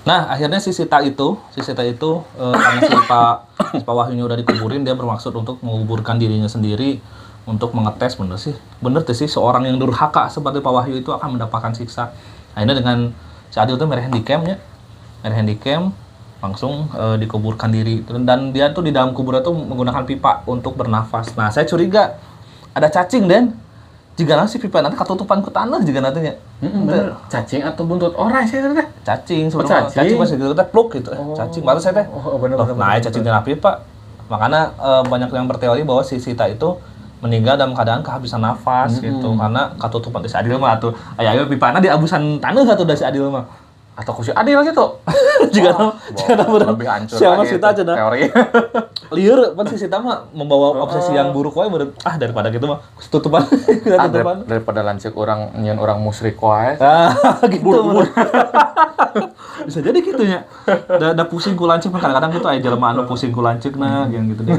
A: Nah, akhirnya si Sita itu karena si Pak Wahyunya udah dikuburin, dia bermaksud untuk menguburkan dirinya sendiri untuk mengetes bener sih seorang yang durhaka seperti Pak Wahyu itu akan mendapatkan siksa. Akhirnya dengan si Adil itu merah handicam langsung dikuburkan diri, dan dia tuh di dalam kuburan tuh menggunakan pipa untuk bernafas. Nah, saya curiga ada cacing dan jika nanti pipa nanti ketutupan ku tanah jika nantinya.
B: Cacing atau buntut orang sih teh?
A: Cacing sebenarnya. Cacing masih gitu teh pluk gitu. Cacing baru saya teh.
B: Bener.
A: Nah, cacing di pipa. Makanya banyak yang berteori bahwa si Sita itu meninggal dalam keadaan kehabisan nafas gitu karena ketutupan si Adil mah atuh. Ayo pipana di abusan tanah satu dari si Adil mah.
B: Atau ku si Adil gitu.
A: Jika
B: lebih hancur
A: siapa Sita cenah.
B: Teori.
A: Lieur pan si Sita mah membawa obsesi yang buruk wae daripada gitu mah tutupan.
B: Daripada lancik orang nyeun orang musyrik wae.
A: Gitu. Bisa jadi gitu nya. Da pusing ku lancik kadang-kadang gitu aya jelema anu pusing ku lancikna yang gitu deh.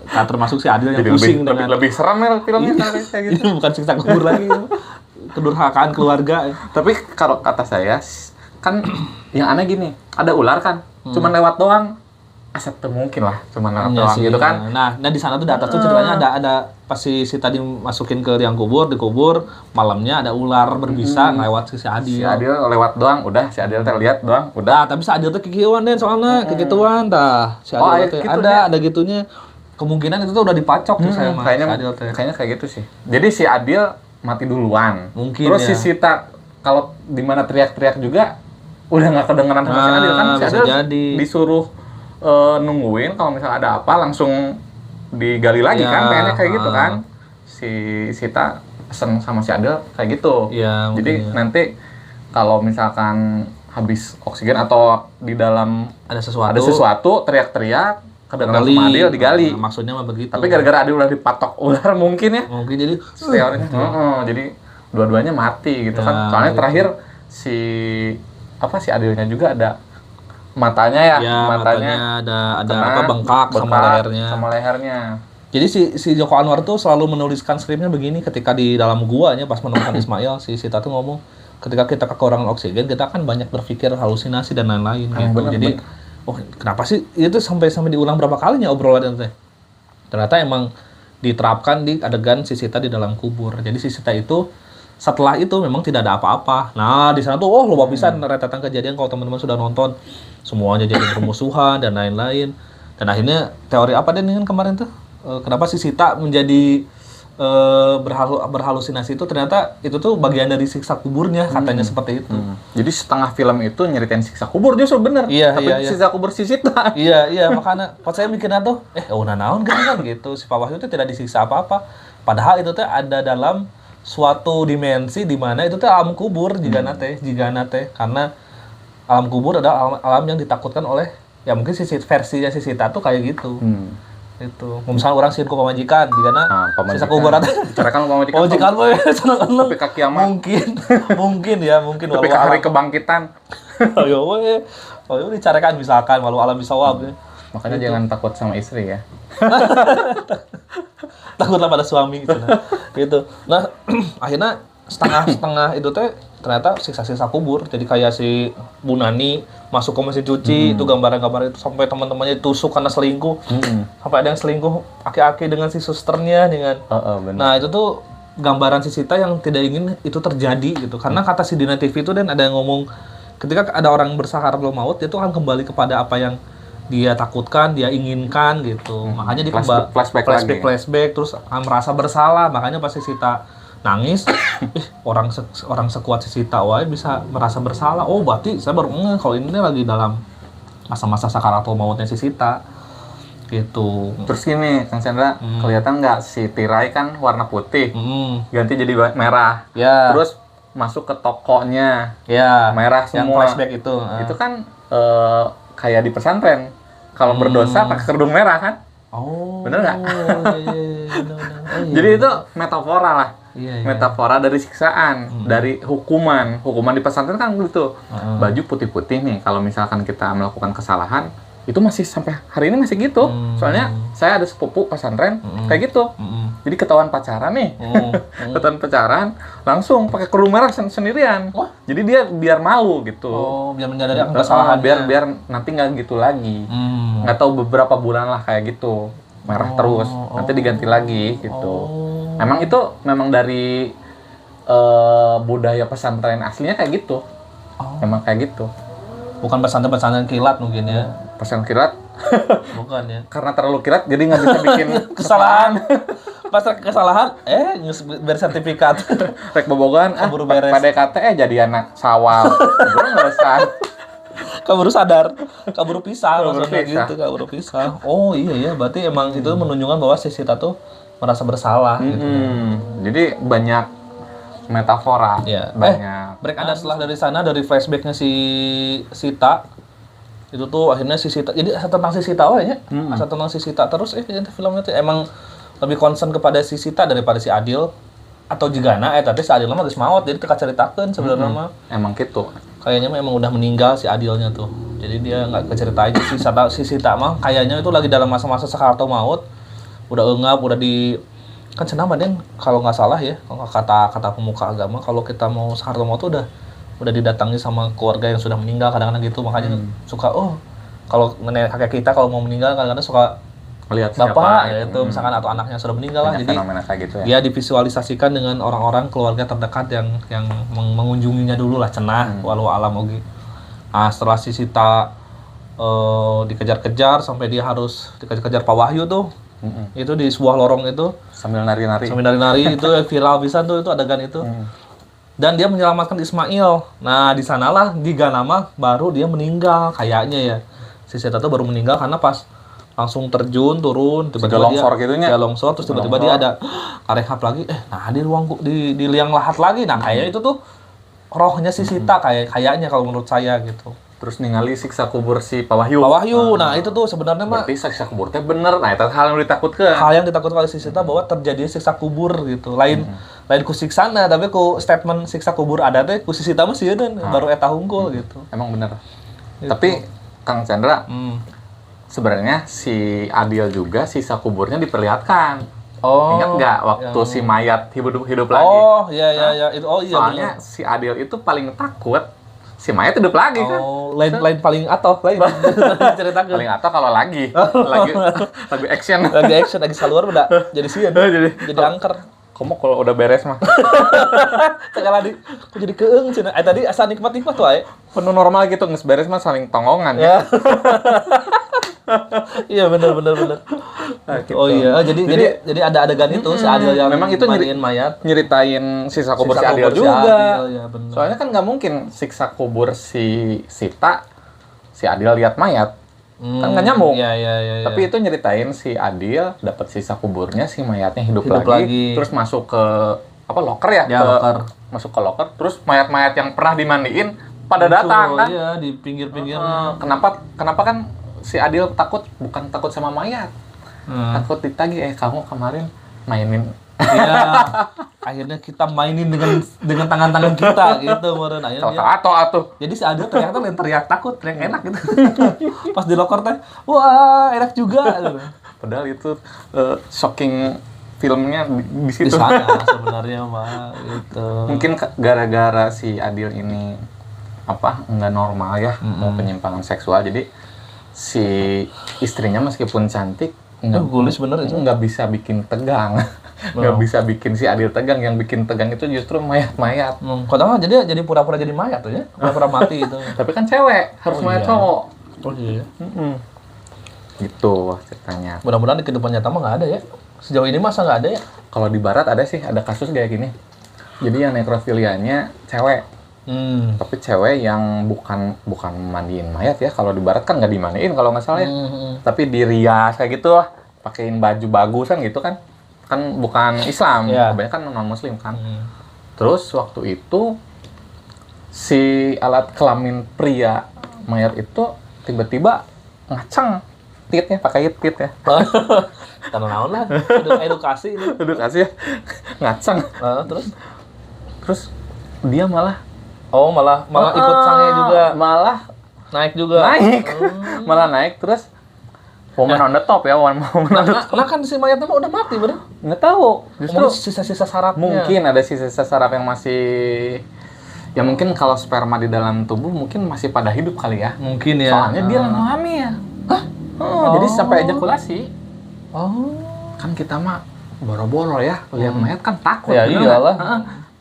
A: Nah, termasuk si Adil yang pusing dengan
B: lebih serem ya filmnya kayak gitu.
A: Ini bukan siksa kubur lagi. Kedurhakaan keluarga.
B: Tapi kalau kata saya kan yang aneh gini, ada ular kan, cuman lewat doang, aset tuh mungkin lah, cuman lewat doang gitu kan.
A: Nah di sana tuh di atas tuh ceritanya ada pas si tadi masukin ke liang kubur, dikubur, malamnya ada ular berbisa lewat si Adil.
B: Si Adil lewat doang, udah si Adil terlihat doang, udah.
A: Tapi si Adil tuh kekieuan deh soalnya, kekituan dah. Si Adil tuh gitu ada gitunya. Kemungkinan itu tuh udah dipacok tuh saya mah.
B: Kayaknya kayak gitu sih. Jadi si Adil mati duluan.
A: Mungkin.
B: Terus si Sita kalau di mana teriak-teriak juga udah nggak kedengeran sama si Adil kan, si Adil disuruh nungguin kalau misalnya ada apa langsung digali lagi kan, pengennya kayak gitu kan. Si Sita pesen sama si Adil kayak gitu. Jadi nanti kalau misalkan habis oksigen atau di dalam
A: ada sesuatu
B: teriak-teriak kedengeran sama Adil digali.
A: Maksudnya mah begitu.
B: Tapi gara-gara Adil udah dipatok ular mungkin ya.
A: Mungkin jadi
B: teorinya. Jadi dua-duanya mati gitu kan. Soalnya terakhir si Adilnya juga ada matanya matanya
A: ada apa bengkak sama lehernya. Jadi si Joko Anwar tuh selalu menuliskan skripnya begini ketika di dalam guanya pas menemukan Ismail, si Sita tuh ngomong ketika kita kekurangan oksigen kita akan banyak berpikir halusinasi dan lain-lain gitu. Jadi kenapa sih itu sampai diulang berapa kalinya obrolan itu? Ternyata emang diterapkan di adegan si Sita di dalam kubur. Jadi si Sita itu setelah itu memang tidak ada apa-apa. Nah, di sana tuh loba pisan rentetan kejadian kalau teman-teman sudah nonton. Semuanya jadi permusuhan dan lain-lain. Dan akhirnya teori apa deh kan kemarin tuh? Kenapa si Sita menjadi berhalusinasi itu ternyata itu tuh bagian dari siksa kuburnya katanya seperti itu.
B: Jadi setengah film itu nyeritain siksa kubur justru bener. Tapi siksa kubur si Sita.
A: Iya, makanya pas saya mikirnya tuh naon kan gitu. Si Pak Wahyu itu tidak disiksa apa-apa. Padahal itu tuh ada dalam suatu dimensi di mana itu teh alam kubur jika nate karena alam kubur adalah alam yang ditakutkan oleh mungkin versinya si Sita tuh kayak gitu. Itu misalnya orang sieun ku pamajikan jigana sisa kubur teh
B: carakan pamajikan
A: we tapi
B: ka kiamat
A: mungkin
B: tapi ka hari kebangkitan
A: ayo dicarakan misalkan walau alam bisawab
B: makanya gitu. Jangan takut sama istri ya.
A: Takutlah pada suami gitu. Nah, akhirnya setengah itu teh ternyata siksa-siksa kubur. Jadi kayak si Bu Nani masuk ke mesin cuci, itu gambaran-gambaran itu sampai teman-temannya ditusuk karena selingkuh. Sampai ada yang selingkuh aki-aki dengan si susternya dengan. Nah, itu tuh gambaran si Sita yang tidak ingin itu terjadi gitu. Karena kata si Dina TV itu dan ada yang ngomong ketika ada orang bersakaratul maut, dia tuh akan kembali kepada apa yang dia takutkan, dia inginkan gitu. Makanya dia flashback terus merasa bersalah. Makanya pas si Sita nangis, orang sekuat si Sita wae bisa merasa bersalah. Oh, berarti saya baru ngeh kalau ini lagi dalam masa-masa sakaratul mautnya si Sita. Gitu.
B: Terus gini, Kang Chandra, kelihatan nggak si tirai kan warna putih, ganti jadi merah.
A: Ya.
B: Terus masuk ke tokonya,
A: ya,
B: merah semua.
A: Yang flashback itu.
B: Itu kan kayak di pesantren, kalau berdosa pakai kerudung merah kan?
A: Oh.
B: Bener nggak?
A: Iya.
B: Jadi itu metafora lah.
A: Iya.
B: Metafora dari siksaan, dari hukuman. Hukuman di pesantren kan gitu. Baju putih-putih nih, kalau misalkan kita melakukan kesalahan, itu masih sampai hari ini masih gitu. Soalnya saya ada sepupu pesantren kayak gitu. Jadi ketahuan pacaran nih. Ketahuan pacaran, langsung pakai kerudung merah sendirian. Jadi dia biar malu gitu.
A: Oh, biar menyadari kesalahan.
B: Biar nanti nggak gitu lagi. Nggak tahu beberapa bulan lah kayak gitu. Merah terus, nanti diganti lagi gitu. Memang dari budaya pesantren aslinya kayak gitu. Memang kayak gitu.
A: Bukan pesantren kilat mungkin ya.
B: Pesantren kilat?
A: Bukan ya.
B: Karena terlalu kilat jadi nggak bisa bikin
A: kesalahan. Pas kesalahan, bersertifikat.
B: Rek bobogan,
A: keburu beres.
B: PDKT jadi anak sawal. Keburu ngeresan.
A: Kaburu sadar, kaburu pisah maksudnya gitu, kaburu pisah. Oh iya ya, berarti emang itu menunjukkan bahwa si Sita tuh merasa bersalah gitu.
B: Jadi banyak metafora.
A: Ya.
B: Banyak.
A: Break ada setelah dari sana, dari flashbacknya si Sita. Itu tuh akhirnya si Sita, jadi asal tentang si Sita ya. Asal tentang si Sita terus filmnya tuh emang lebih concern kepada si Sita daripada si Adil. Atau jigana tapi si Adil mah geus maot, jadi teka caritakeun sebenarnya mah.
B: Emang gitu.
A: Kayaknya memang udah meninggal si Adilnya tuh. Jadi dia enggak keceritain si Sita mah kayaknya itu lagi dalam masa-masa sakaratul maut. Udah engap, udah di kan cenah Den kalau nggak salah ya, kata pemuka agama kalau kita mau sakaratul maut tuh udah didatangi sama keluarga yang sudah meninggal kadang-kadang gitu. Makanya suka kalau nenek kakek kita kalau mau meninggal kadang-kadang suka
B: melihat
A: bapak itu misalkan atau anaknya sudah meninggal lah, jadi
B: gitu ya.
A: Dia divisualisasikan dengan orang-orang keluarga terdekat yang mengunjunginya dulu lah cenah walau alam oge. Nah setelah si Sita dikejar-kejar sampai dia harus dikejar-kejar Pak Wahyu tuh itu di sebuah lorong itu
B: sambil nari-nari
A: itu viral pisan tuh itu adegan itu. Dan dia menyelamatkan Ismail. Nah di sanalah di Ganama baru dia meninggal kayaknya ya. Si Sita tuh baru meninggal karena pas langsung terjun turun tiba-tiba dia longsor terus tiba-tiba dia ada karehap lagi nah di ruang di liang lahat lagi. Nah kayak itu tuh rohnya si Sita kayaknya kalau menurut saya gitu.
B: Terus ningali siksa kubur si Pak Wahyu.
A: Nah itu tuh sebenarnya mah
B: berarti siksa kubur teh bener. Nah itu hal yang ditakutkan.
A: Hal yang ditakutkan oleh si Sita bahwa terjadi siksa kubur gitu. Lain ku siksana tapi ku statement siksa kubur ada teh ku si Sita mah sieun baru eta hungkul gitu.
B: Emang bener.
A: Gitu.
B: Tapi Kang Chandra sebenarnya si Adil juga sisa kuburnya diperlihatkan. Ingat nggak waktu si mayat hidup lagi?
A: Oh iya. Itu
B: soalnya bener. Si Adil itu paling takut si mayat hidup lagi kan.
A: Lain paling atoh lain ceritakan.
B: Paling atoh kalau lagi action.
A: Lagi saluar udah jadi sieun. jadi angker.
B: Kamu kalau udah beres mah.
A: Sekali aku jadi keung cenah. Tadi asal nikmat tuh ae.
B: Penuh normal gitu geus beres mah saling tonggongan ya.
A: Iya benar. Nah, gitu. Oh iya, jadi ada adegan itu si Adil yang
B: memang itu
A: mayat,
B: nyeritain siksa kubur si Adil juga.
A: Ya,
B: soalnya kan nggak mungkin siksa kubur si Sita, si Adil lihat mayat, kan nggak nyambung.
A: Iya.
B: Tapi itu nyeritain si Adil dapat sisa kuburnya, si mayatnya hidup lagi, terus masuk ke loker ya,
A: loker.
B: Masuk ke loker, terus mayat-mayat yang pernah dimandiin pada datang kan?
A: Iya di pinggir-pinggir.
B: Kenapa kan? Si Adil bukan takut sama mayat, takut ditagih kamu kemarin mainin.
A: Iya, akhirnya kita mainin dengan tangan-tangan kita gitu meureun akhirnya.
B: Atuh.
A: Jadi si Adil ternyata teriak takut, teriak enak gitu. Pas di loker teh, wah enak juga.
B: Padahal itu shocking filmnya di situ.
A: Di sana sebenarnya mah gitu.
B: Mungkin gara-gara si Adil ini nggak normal ya, mau penyimpangan seksual, jadi si istrinya meskipun cantik
A: gulis bener itu
B: nggak bisa bikin tegang. Nggak bisa bikin si Adil tegang, yang bikin tegang itu justru mayat-mayat.
A: Padahal jadi pura-pura jadi mayat tuh ya, pura-pura mati itu.
B: Tapi kan cewek, harus mayat cowok.
A: Oh iya.
B: Gitu ceritanya.
A: Mudah-mudahan di kehidupan nyata mah nggak ada ya. Sejauh ini masa nggak ada ya?
B: Kalau di barat ada sih, ada kasus kayak gini. Jadi yang nekrofilianya cewek. Tapi cewek yang bukan mandiin mayat ya. Kalau di barat kan nggak dimandiin kalau nggak salah ya. Tapi dirias kayak gitu lah, pakein baju bagusan gitu kan. Kan bukan Islam, kebanyakan non Muslim kan. Terus waktu itu si alat kelamin pria mayat itu tiba-tiba ngaceng titnya, pakai tit ya.
A: Karena naon lah, edukasi ini.
B: Edukasi ya, ngaceng. Terus dia malah
A: ikut sange juga.
B: Malah
A: naik juga.
B: Malah naik terus woman on the top ya, woman on the top.
A: Nah kan si mayatnya mah udah mati bener.
B: Nggak tahu. Justru
A: sisa-sisa sarafnya.
B: Mungkin ada sisa-sisa saraf yang masih, ya mungkin kalau sperma di dalam tubuh mungkin masih pada hidup kali ya.
A: Mungkin ya.
B: Soalnya dia lama hamil. Jadi sampai ejakulasi. Kan kita mah boro-boro ya, lihat mayat kan takut.
A: Ya iyalah.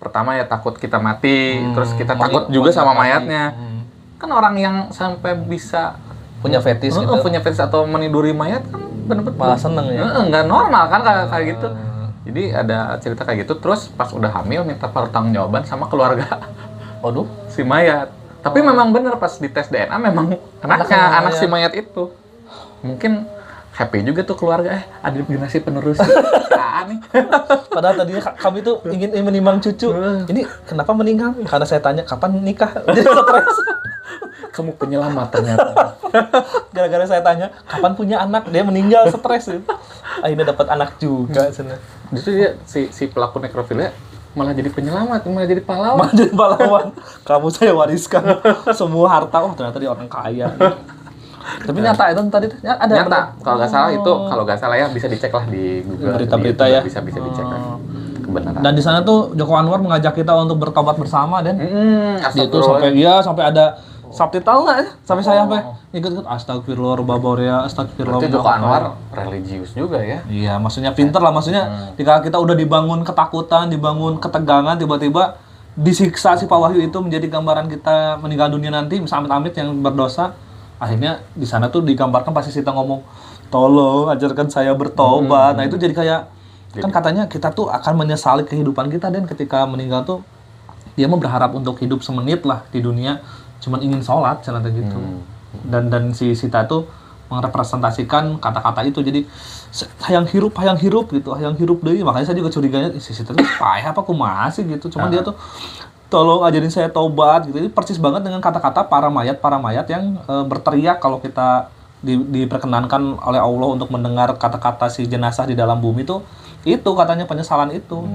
B: Pertama ya takut kita mati, terus kita takut juga sama mayatnya. Kan orang yang sampai bisa
A: punya fetis gitu.
B: Punya fetis atau meniduri mayat kan bener-bener
A: malah seneng ya.
B: Nggak normal kan kayak gitu. Jadi ada cerita kayak gitu, terus pas udah hamil minta pertanggungjawaban sama keluarga.
A: Waduh,
B: si mayat. Tapi memang bener pas dites DNA memang anaknya, anak si mayat itu. Mungkin happy juga tuh keluarga, ada generasi penerus. Nih.
A: Padahal tadinya kami tuh ingin menimbang cucu. Ini kenapa meninggal? Karena saya tanya kapan nikah. Jadi stres.
B: Kamu penyelamat ternyata.
A: Gara-gara saya tanya kapan punya anak, dia meninggal, stres. Akhirnya dapat anak juga.
B: Justru dia si pelaku nekrofilia malah jadi penyelamat, malah jadi pahlawan.
A: Kamu saya wariskan semua harta. Oh ternyata dia orang kaya. Tapi nyata itu tadi ada.
B: Nyata. Kalau nggak salah ya bisa dicek lah di Google.
A: Berita-berita ya.
B: Bisa dicek lah. Kebenaran.
A: Dan di sana tuh Joko Anwar mengajak kita untuk bertobat bersama dan itu sampai ada subtitle nggak ya? Sampai saya ikut astagfirullah baborea, astagfirullah.
B: Itu Joko Anwar religius juga ya?
A: Iya, maksudnya pinter lah, maksudnya ketika kita udah dibangun ketakutan, dibangun ketegangan, tiba-tiba disiksa si Pak Wahyu itu menjadi gambaran kita meninggal dunia nanti, misalnya amit-amit yang berdosa. Akhirnya di sana tuh digambarkan pasti kita ngomong, tolong ajarkan saya bertobat. Nah itu jadi kayak kan katanya kita tuh akan menyesali kehidupan kita, dan ketika meninggal tuh dia mah berharap untuk hidup semenit lah di dunia, cuman ingin sholat cerita gitu. Dan si Sita tuh merepresentasikan kata-kata itu, jadi hayang hirup gitu, hayang hirup deui. Makanya saya juga curiganya si Sita tuh payah apa kumaha sih gitu, cuman dia tuh tolong ajarin saya taubat gitu. Ini persis banget dengan kata-kata para mayat yang berteriak kalau kita diperkenankan oleh Allah untuk mendengar kata-kata si jenazah di dalam bumi tuh, itu katanya penyesalan itu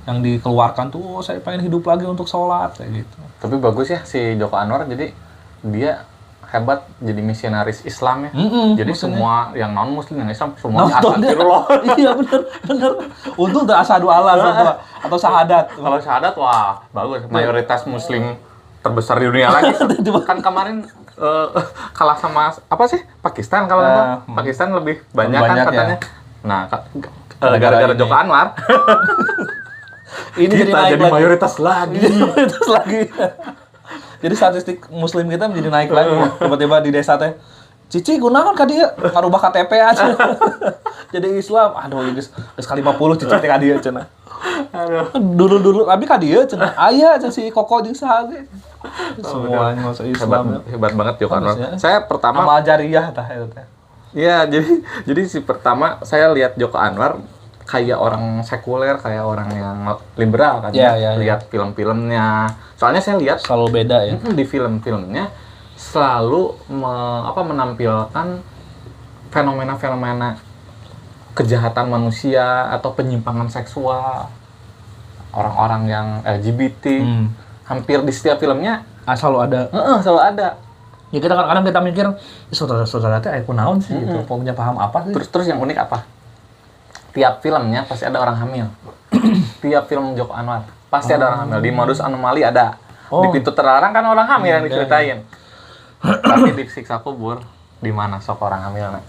A: yang dikeluarkan tuh, saya pengen hidup lagi untuk sholat kayak gitu.
B: Tapi bagus ya si Joko Anwar, jadi dia hebat jadi misionaris Islam ya. Jadi maksudnya, semua yang non Muslim yang Islam semua astagfirullah. Iya bener.
A: Untung udah asyhadu Allah atau syahadat.
B: Kalau syahadat wah bagus, mayoritas Muslim terbesar di dunia lagi. Kan kemarin kalah sama apa sih? Pakistan kalau Pakistan lebih banyak kan katanya. Ya. Nah, gara-gara Joko Anwar
A: ini
B: kita jadi mayoritas lagi.
A: Jadi statistik Muslim kita menjadi naik lagi. Tiba-tiba di desa teh, Cici kunaon ka dieu? Ngarubah KTP aja. Jadi Islam. Aduh, geus kali 50 Cici teh ka dieu cenah. Aduh. Dulu abi ka dieu cenah. Aya cenah si Koko jeung saha ge. Semuanya masuk Islam.
B: Hebat banget Joko Anwar. Saya pertama
A: amal jariyah tah eta teh.
B: Iya, jadi si pertama saya lihat Joko Anwar kayak orang sekuler, kayak orang yang liberal kan. Lihat film-filmnya. Soalnya saya lihat
A: selalu beda ya.
B: Di film-filmnya selalu menampilkan fenomena-fenomena kejahatan manusia atau penyimpangan seksual, orang-orang yang LGBT. Hampir di setiap filmnya
A: selalu ada.
B: Selalu ada.
A: Ya kita kadang-kadang kita mikir, saudara-saudara teh aya kunaon sih gitu, punya paham apa sih?
B: Terus yang unik apa? tiap filmnya pasti ada orang hamil. Tiap film Joko Anwar pasti ada orang hamil. Di Modus Anomali ada. Di Pintu Terlarang kan orang hamil yang diceritain. Tapi di Siksa Kubur di mana sok orang hamilnya?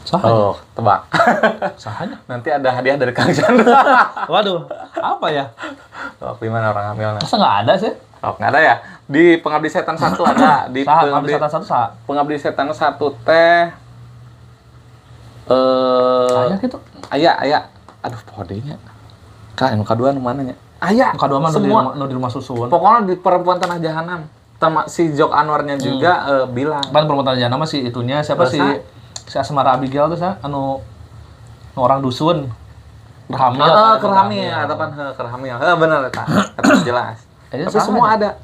A: Sahanya.
B: Tebak.
A: Sahanya.
B: Nanti ada hadiah dari Kang Chandra.
A: Waduh, apa ya?
B: Di mana orang hamilnya?
A: Masa nggak ada sih?
B: Nggak ada ya? Di Pengabdi Setan 1 ada. Di
A: Pengabdi Setan 1 sah.
B: Pengabdi Setan 1 teh
A: Aya gitu.
B: Aya. Aduh, podenya. Ka, anu kadua nu mana nya? Aya.
A: Kadua mah
B: semua
A: di rumah susun.
B: Pokoknya di Perempuan Tanah Jahanam. Si Jok Anwarnya juga bilang.
A: Kan Perempuan Tanah Jahanam sih itunya siapa sih? Si Asmara Abigail tuh anu orang dusun. Kerhamil.
B: Kerhamil, atapan kerhamil. Bener eta. Eta jelas. Tapi semua ada.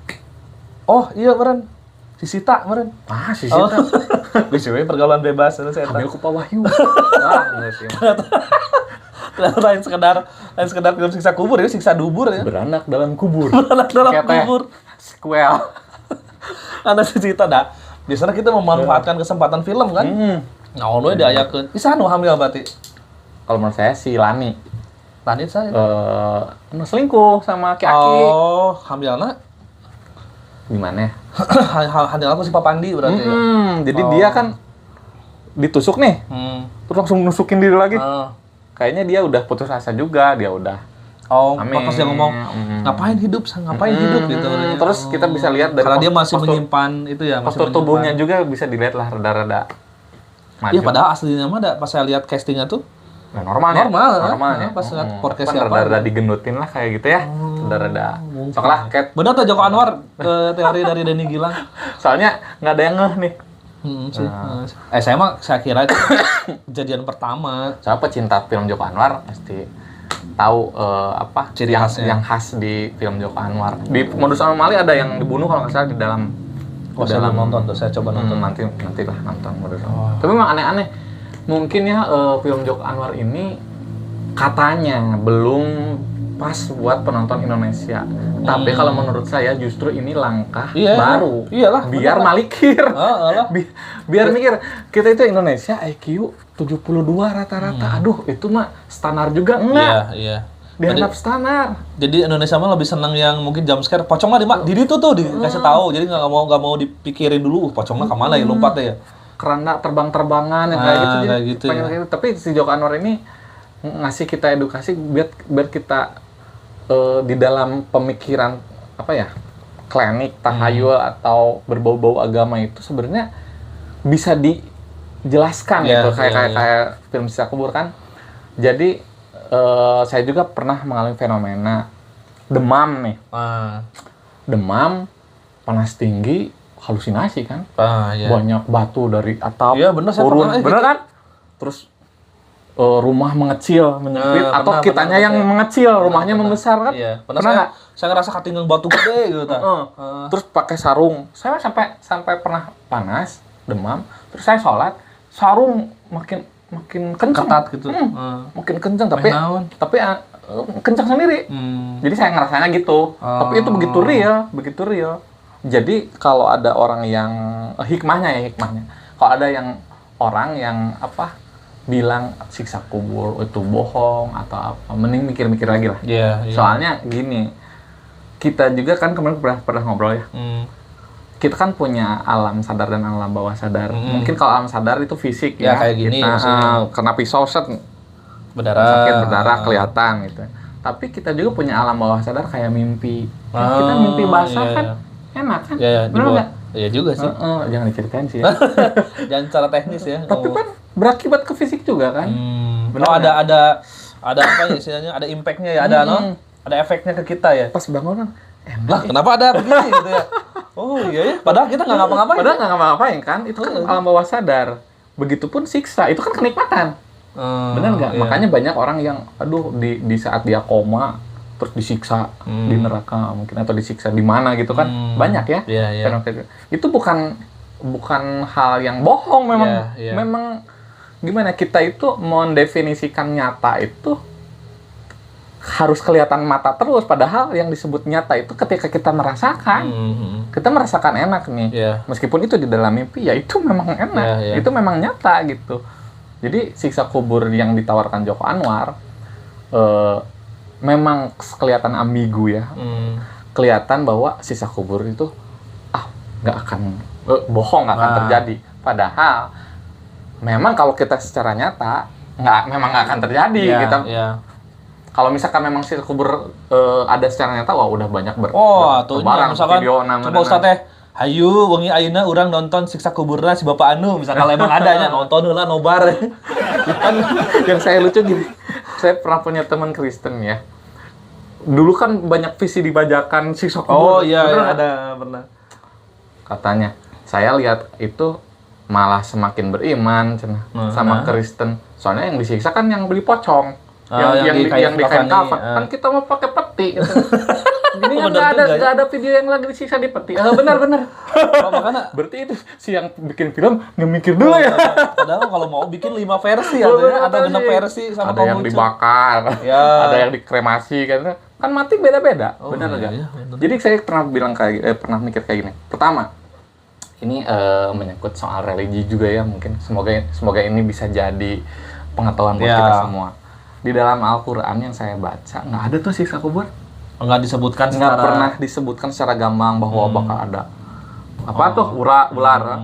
A: Oh, iya meren. Si Sita meren.
B: Si Sita.
A: Bisa we pergaulan bebas anu saya.
B: Hamil ku Pak Wahyu. Enggak sih.
A: Lain sekedar film siksa kubur ya, siksa dubur ya.
B: Beranak dalam kubur.
A: Kubur.
B: Sequel.
A: Ada si Sita dah. Biasanya kita memanfaatkan kesempatan film kan. Nah, ono diayakeun. Isa nu hamil berarti.
B: Kalau menurut saya si Lani.
A: Lani saya.
B: Selingkuh sama Ki Aki.
A: Oh, hamilna
B: gimana?
A: Hamil aku si Papandi berarti ya.
B: Jadi dia kan ditusuk nih. Terus langsung nusukin diri lagi. Kayaknya dia udah putus asa juga, dia udah.
A: Pas dia ngomong ngapain hidup gitu.
B: Terus kita bisa lihat dari
A: karena dia masih menyimpan itu ya,
B: postur tubuhnya juga bisa dilihat lah rada-rada maju.
A: Iya, padahal aslinya mah pas saya lihat castingnya tuh
B: normal
A: ya.
B: Pas
A: lihat podcastnya
B: rada-rada digendutin lah kayak gitu ya. Rada-rada. Soalnya
A: benar tuh Joko Anwar teori dari Denny Gilang.
B: Soalnya nggak ada yang ngeh nih.
A: Saya kira itu kejadian pertama.
B: Siapa cinta film Joko Anwar pasti tahu ciri yang khas di film Joko Anwar. Di Modus Anomali ada yang dibunuh kalau nggak salah di dalam.
A: Saya belum nonton tuh, saya coba nonton.
B: Nantilah nonton Modus Anomali. Tapi memang aneh-aneh. Mungkin ya film Joko Anwar ini katanya belum pas buat penonton Indonesia. Tapi kalau menurut saya justru ini langkah baru.
A: Iyalah.
B: Biar malikir. Biar mikir kita itu Indonesia IQ 72 rata-rata. Aduh, itu mah standar juga enggak?
A: Iya.
B: Dianggap standar.
A: Jadi Indonesia mah lebih senang yang mungkin jump scare. Pocong mah di itu tuh dikasih tahu. Jadi nggak mau dipikirin dulu. Pocong mah kemana ya lompatnya ya.
B: Keranda terbang-terbangan yang kayak gitu. Tapi si Joko Anwar ini ngasih kita edukasi biar kita di dalam pemikiran klinik, tahayul atau berbau-bau agama itu sebenarnya bisa dijelaskan gitu kayak film Siksa Kubur kan. Jadi saya juga pernah mengalami fenomena demam nih. Demam, panas tinggi, halusinasi kan. Banyak batu dari atap turun, bener kan? Terus rumah mengecil, menyempit, atau kitanya yang mengecil, rumahnya membesar kan?
A: Iya. Pernah nggak? Saya ngerasa ketinggalan batu gede gitu.
B: Terus pakai sarung. Saya sampai pernah panas, demam. Terus saya sholat, sarung makin kencang.
A: Ketat gitu.
B: Makin kencang, tapi kencang sendiri. Jadi saya ngerasanya gitu. Tapi itu begitu real. Jadi kalau ada orang yang hikmahnya. Kalau ada orang yang bilang siksa kubur itu bohong atau apa, mending mikir-mikir lagi lah. Soalnya gini, kita juga kan kemarin pernah ngobrol ya. Kita kan punya alam sadar dan alam bawah sadar. Mungkin kalau alam sadar itu fisik ya
A: kayak gini,
B: kita kena pisau sakit berdarah kelihatan gitu. Tapi kita juga punya alam bawah sadar kayak mimpi. Kita mimpi basah kan enak kan? Benar nggak?
A: Iya juga sih.
B: Jangan diceritain sih ya.
A: Jangan secara teknis ya.
B: Tapi kan berakibat ke fisik juga kan.
A: Ada apa ya istilahnya? Ada impact-nya ya, ada efeknya ke kita ya.
B: Pas bangun kan,
A: lah kenapa ada begini gitu ya? Oh iya ya. Padahal kita nggak ngapa-ngapain.
B: Kan? Itu kan alam bawah sadar. Begitupun siksa, itu kan kenikmatan. Benar nggak? Iya. Makanya banyak orang yang, di saat dia koma terus disiksa di neraka mungkin atau disiksa di mana gitu kan, banyak ya. Itu bukan hal yang bohong memang. Memang gimana, kita itu mendefinisikan nyata itu harus kelihatan mata terus, padahal yang disebut nyata itu ketika kita merasakan. Kita merasakan enak nih. Meskipun itu di dalam mimpi, ya itu memang enak. Itu memang nyata gitu. Jadi siksa kubur yang ditawarkan Joko Anwar memang kelihatan ambigu ya. Kelihatan bahwa siksa kubur itu nggak akan bohong, nggak akan terjadi. Padahal memang kalau kita secara nyata memang nggak akan terjadi. Kalau misalkan memang siksa kubur ada secara nyata, wah udah banyak
A: barang misalkan video coba Ustaz teh hayu wengi ayeuna urang nonton siksa kuburna si Bapak Anu, misalkan emang adanya nonton heula nobar.
B: Kan yang saya lucu gini, saya pernah punya teman Kristen ya. Dulu kan banyak visi dibajakan siksa kubur.
A: Ada pernah.
B: Katanya, saya lihat itu malah semakin beriman sama Kristen. Soalnya yang disiksa kan yang beli pocong, yang di kain kafan. Kan kita mau pakai peti. Gitu. Ini nggak ada video yang lagi disiksa di peti. Benar.
A: Makanya
B: berarti itu si yang bikin film nggak mikir dulu ya.
A: Padahal kalau mau bikin 5 versi ada 6 versi sama
B: ada yang dibakar, ada yang dikremasi kan mati beda-beda. Benar nggak? Jadi saya pernah bilang pernah mikir kayak gini. Pertama, ini menyangkut soal religi juga ya, mungkin semoga ini bisa jadi pengetahuan buat kita semua. Di dalam Al-Qur'an yang saya baca nggak ada tuh siksa kubur.
A: Nggak
B: pernah disebutkan secara gamblang bahwa bakal ada ular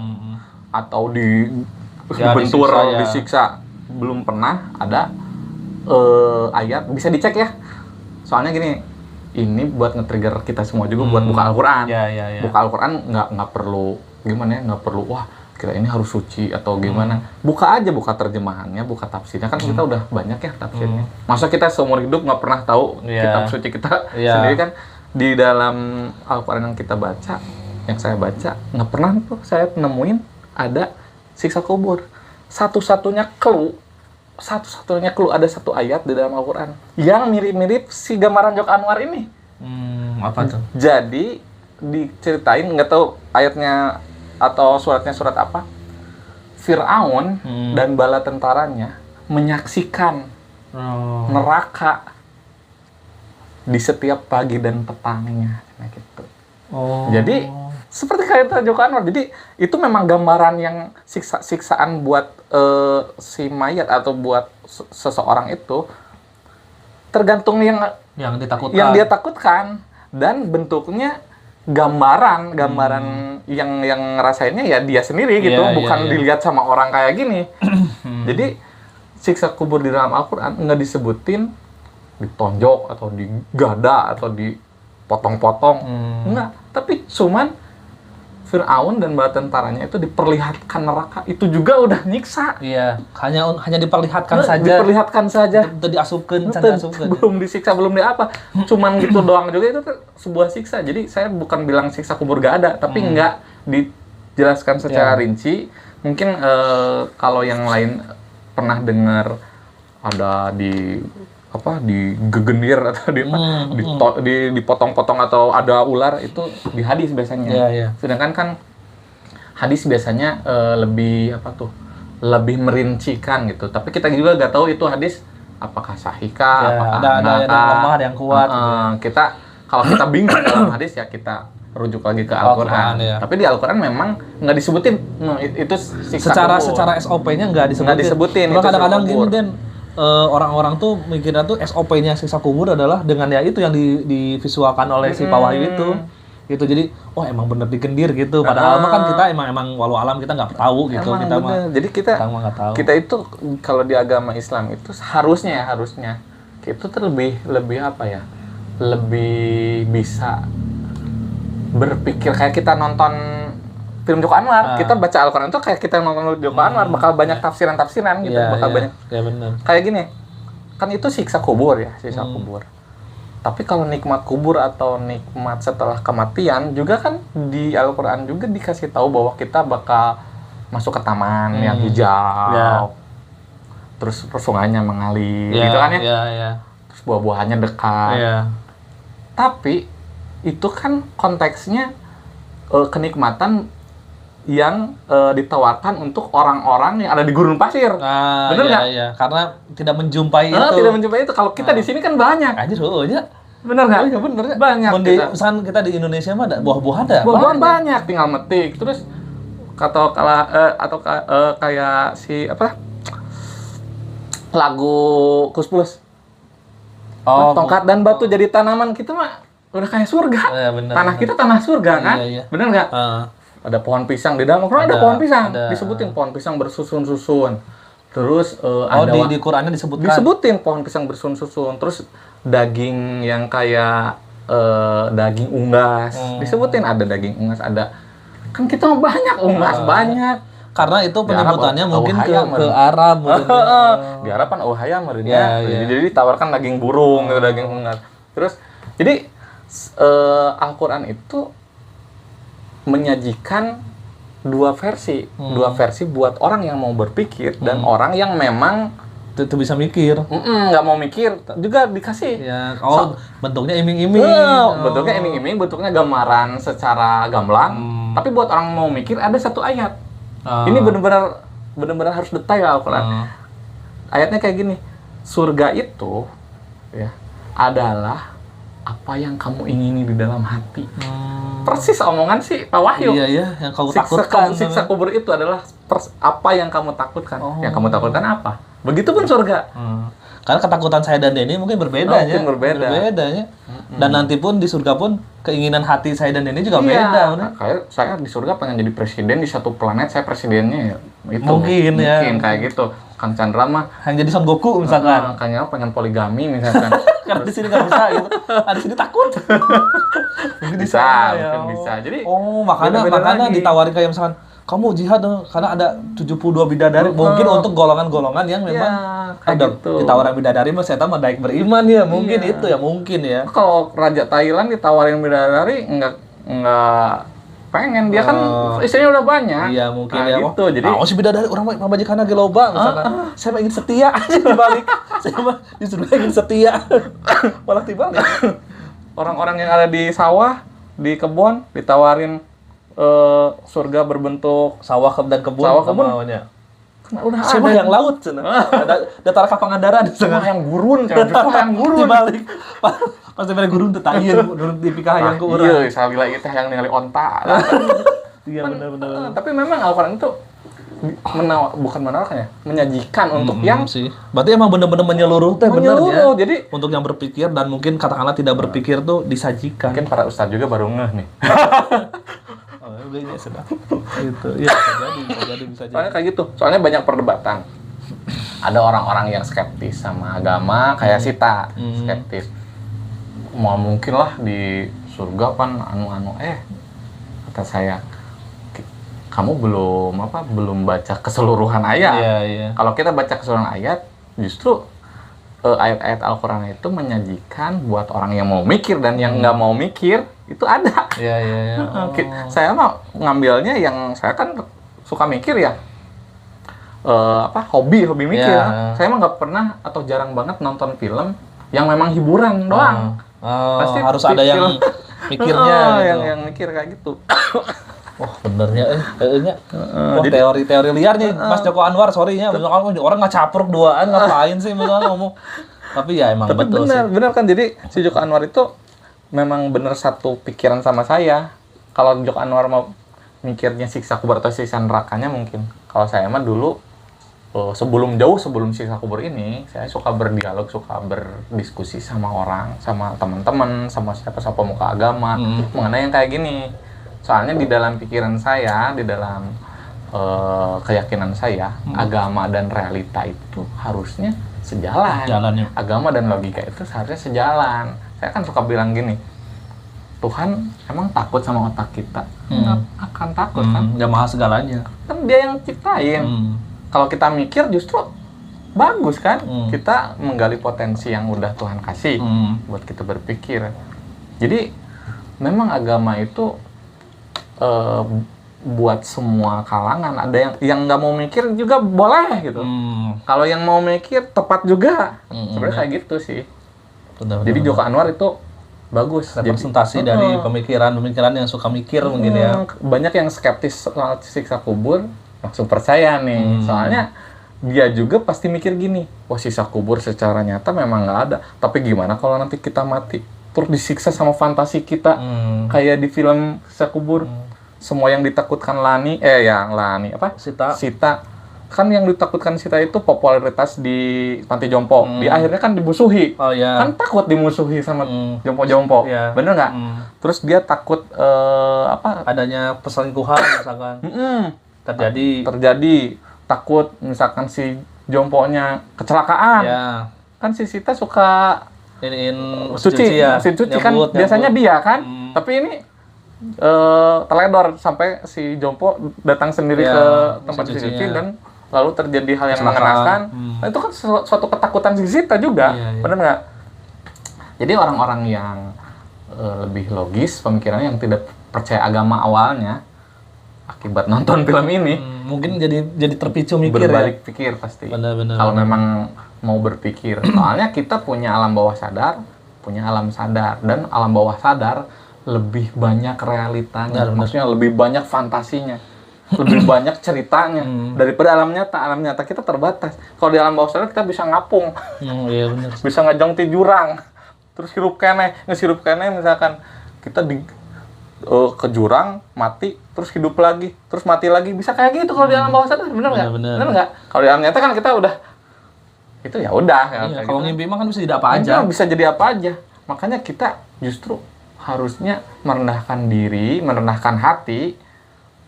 B: atau dibentur, disiksa. Belum pernah ada ayat, bisa dicek ya. Soalnya gini, ini buat nge-trigger kita semua juga buat buka Al-Qur'an. Buka Al-Qur'an nggak perlu gimana ya, nggak perlu wah kira ini harus suci atau gimana. Buka aja, buka terjemahannya, buka tafsirnya, kan kita udah banyak ya tafsirnya. Masa kita seumur hidup nggak pernah tahu kitab suci kita sendiri kan. Di dalam Al-Qur'an yang kita baca, yang saya baca, nggak pernah tuh saya nemuin ada siksa kubur. Satu-satunya clue ada satu ayat di dalam Al-Qur'an yang mirip-mirip si gambaran Joko Anwar ini.
A: Apa tuh?
B: Jadi diceritain, nggak tahu ayatnya atau suratnya surat apa, Fir'aun dan bala tentaranya menyaksikan neraka di setiap pagi dan petangnya, gitu. Jadi seperti kayak Joko Anwar. Jadi itu memang gambaran yang siksaan buat si mayat atau buat seseorang itu tergantung yang dia takutkan, dan bentuknya gambaran yang ngerasainnya ya dia sendiri gitu, bukan dilihat sama orang kayak gini. Jadi siksa kubur di dalam Al-Qur'an nggak disebutin ditonjok atau digada atau dipotong-potong, enggak, tapi cuman Fir'aun dan bala tentaranya itu diperlihatkan neraka, itu juga udah nyiksa.
A: Hanya diperlihatkan saja. Itu diasupkan,
B: belum disiksa, belum apa. Cuman gitu doang juga, itu sebuah siksa. Jadi saya bukan bilang siksa kubur gak ada, tapi nggak dijelaskan secara rinci. Mungkin kalau yang lain pernah dengar ada digegenir atau dipotong-potong atau ada ular, itu di hadis biasanya. Sedangkan kan hadis biasanya lebih merincikan gitu. Tapi kita juga nggak tahu itu hadis apakah sahih kah, apakah
A: ada yang lemah, ada yang kuat.
B: Kalau kita bingung dalam hadis ya kita rujuk lagi ke Al-Qur'an. Tapi di Al-Qur'an memang nggak disebutin itu siksa
A: secara SOP-nya nggak disebutin. Kadang-kadang gini Den, orang-orang tuh mikirnya tuh SOP-nya siksa kubur adalah dengan ya itu yang divisualkan oleh si Pak Wahyu itu. Gitu. Jadi emang bener digendir gitu. Padahal mah kan kita emang walau alam kita nggak tahu gitu.
B: Jadi kita itu kalau di agama Islam itu harusnya itu tuh lebih apa ya? Lebih bisa berpikir kayak kita nonton film Joko Anwar. Kita baca Al-Qur'an itu kayak kita nonton Joko Anwar, bakal banyak tafsiran gitu, banyak.
A: Benar.
B: Kayak gini. Kan itu siksa kubur ya, kubur. Tapi kalau nikmat kubur atau nikmat setelah kematian juga kan di Al-Qur'an juga dikasih tahu bahwa kita bakal masuk ke taman yang hijau. Terus sungainya mengalir gitu kan ya. Terus buah-buahannya dekat. Tapi itu kan konteksnya kenikmatan yang ditawarkan untuk orang-orang yang ada di gurun pasir. Bener nggak?
A: Iya. Karena tidak menjumpai itu.
B: Tidak menjumpai itu. Kalau kita di sini kan banyak.
A: Anjir, aja.
B: Bener nggak?
A: Iya bener.
B: Banyak.
A: Misalkan kita di Indonesia mah ada buah-buahan ada.
B: Buah-buahan banyak, tinggal metik. Terus kayak si lagu Kus Plus.
A: Oh,
B: tongkat dan batu jadi tanaman kita mah udah kayak surga.
A: Ya, bener,
B: tanah kita tanah surga kan?
A: Iya.
B: Bener nggak? Ada pohon pisang di dalam Al-Quran, ada pohon pisang.
A: Ada.
B: Disebutin pohon pisang bersusun-susun. Terus
A: di Qurannya disebutkan.
B: Disebutin pohon pisang bersusun-susun. Terus daging yang kayak daging unggas. Disebutin ada daging unggas, ada. Kan kita mah banyak unggas, banyak.
A: Karena itu penyebutannya mungkin ke Arab.
B: Di Arab kan hayam meureunnya. Jadi ditawarkan daging burung gitu, daging unggas. Terus jadi Al-Quran itu menyajikan dua versi buat orang yang mau berpikir dan orang yang memang
A: itu bisa mikir,
B: nggak mau mikir juga dikasih.
A: Ya, bentuknya iming-iming.
B: Bentuknya iming-iming, bentuknya gambaran secara gamblang. Tapi buat orang mau mikir ada satu ayat. Ini benar-benar harus detail Al-Quran. Ayatnya kayak gini, surga itu ya adalah apa yang kamu ingini di dalam hati. Persis omongan sih Pak Wahyu.
A: Iya, yang kamu takutkan.
B: Siksa kubur itu adalah apa yang kamu takutkan. Yang kamu takutkan apa? Begitupun surga.
A: Karena ketakutan saya dan Denny mungkin berbeda ya. Berbedanya. Dan nanti pun di surga pun keinginan hati saya dan Denny juga beda.
B: Kayak saya di surga pengen jadi presiden di satu planet, saya presidennya ya. Itu
A: mungkin kayak
B: gitu. Kang Chandra mah
A: yang jadi Son Goku misalkan.
B: Kang Chandra pengen poligami misalkan.
A: Karena di sini nggak bisa gitu. Di sini takut.
B: Mungkin bisa. Jadi
A: makanya ditawarin kayak misalkan kamu jihad karena ada 72 bidadari. Mungkin untuk golongan-golongan yang memang ada gitu. Ditawarin bidadari mah saya tahu daik beriman ya. Mungkin itu ya, mungkin ya.
B: Kalau Raja Thailand ditawarin bidadari enggak pengen, dia kan istrinya udah banyak.
A: Iya, mungkin ya.
B: Gitu. Jadi
A: si bidadari orang mah majikanna ge loba misalkan. Saya mah ingin setia aja dibalik. Saya mah justru ingin setia. Malah dibalik.
B: Orang-orang yang ada di sawah, di kebun ditawarin surga berbentuk
A: sawah dan kebun.
B: Namanya.
A: Udah ada yang laut cenah. Ada Taraka Pangandaran
B: sawah yang gurun kan. Sawah yang gurun
A: dibalik. Pas sampai gurun teh tayeur, gurun di pika hayang ku urang.
B: Iya, salila ieu teh hayang ningali onta.
A: Iya benar.
B: Tapi memang Al-Quran itu bukan menawarkan ya, menyajikan untuk yang
A: sih. Berarti emang benar-benar menyeluruh teh benar ya.
B: Jadi
A: untuk yang berpikir dan mungkin katakanlah tidak berpikir tuh disajikan.
B: Mungkin para ustadz juga baru ngeh nih.
A: Udah sudah. Gitu. Ya, bisa jadi.
B: Soalnya kayak gitu. Soalnya banyak perdebatan. Ada orang-orang yang skeptis sama agama kayak Sita, skeptis. Mau mungkin lah di surga kan kata saya kamu belum baca keseluruhan ayat.
A: Iya.
B: Kalau kita baca keseluruhan ayat, justru ayat-ayat Al-Quran itu menyajikan buat orang yang mau mikir dan yang nggak mau mikir itu ada.
A: Iya.
B: Saya mah ngambilnya yang saya kan suka mikir ya. Hobi mikir. Saya mah nggak pernah atau jarang banget nonton film yang memang hiburan doang.
A: Pasti harus ada yang mikirnya gitu.
B: Yang mikir kayak gitu.
A: Benernya teori-teori liar nih Mas Joko Anwar, sorry-nya orang nggak capruk duaan ngapain sih misalnya ngomong. Tapi ya emang betul sih.
B: Bener kan, jadi si Joko Anwar itu memang bener satu pikiran sama saya. Kalau Joko Anwar mau mikirnya siksa kubur atau siksa nerakanya mungkin. Kalau saya mah dulu sebelum siksa kubur ini, saya suka berdialog, suka berdiskusi sama orang, sama teman-teman, sama siapa pemuka agama mengenai yang kayak gini. Soalnya di dalam pikiran saya, di dalam keyakinan saya, agama dan realita itu harusnya sejalan. Agama dan logika itu seharusnya sejalan. Saya kan suka bilang gini, Tuhan emang takut sama otak kita? Nggak akan takut kan?
A: Nggak maha segalanya.
B: Kan dia yang ciptain. Kalau kita mikir justru bagus kan? Kita menggali potensi yang udah Tuhan kasih buat kita berpikir. Jadi memang agama itu buat semua kalangan. Ada yang nggak mau mikir juga boleh gitu. Kalau yang mau mikir tepat juga. Sebenarnya kayak gitu sih. Jadi Joko Anwar itu bagus.
A: Representasi dari pemikiran yang suka mikir mungkin ya.
B: Banyak yang skeptis soal siksa kubur langsung percaya nih. Soalnya dia juga pasti mikir gini, wah siksa kubur secara nyata memang nggak ada. Tapi gimana kalau nanti kita mati terus disiksa sama fantasi kita kayak di film siksa kubur. Semua yang ditakutkan Sita kan yang ditakutkan Sita itu popularitas di panti jompo. Dia akhirnya kan dimusuhi.
A: Oh iya.
B: Kan takut dimusuhi sama jompo-jompo.
A: Iya.
B: Bener nggak? Terus dia takut
A: adanya perselingkuhan misalkan.
B: Terjadi takut misalkan si jomponya kecelakaan.
A: Iya.
B: Kan si Sita suka
A: mesin cuci
B: kan biasanya dia kan. Tapi ini teledor sampai si jompo datang sendiri ke tempat cuci dan lalu terjadi hal yang mengenaskan. Nah, itu kan suatu ketakutan si Sita juga. Benar nggak? Jadi orang-orang yang lebih logis pemikirannya, yang tidak percaya agama awalnya akibat nonton film ini
A: mungkin jadi terpicu mikir,
B: berbalik pikir pasti.
A: Benar-benar.
B: Kalau memang mau berpikir, soalnya kita punya alam bawah sadar, punya alam sadar, dan alam bawah sadar lebih banyak realitanya, maksudnya lebih banyak fantasinya, lebih banyak ceritanya daripada alam nyata. Alam nyata kita terbatas. Kalau di alam bawah sadar kita bisa ngapung,
A: iya benar.
B: Bisa ngejong ti jurang, terus hirup kene, misalkan kita ke jurang, mati, terus hidup lagi, terus mati lagi, bisa kayak gitu kalau di alam bawah sadar, bener nggak? Kalau di alam nyata kan kita udah itu ya udah.
A: Iya, kalau ngimpi mah kan bisa jadi apa aja.
B: Bisa jadi apa aja. Makanya kita justru harusnya merendahkan diri, merendahkan hati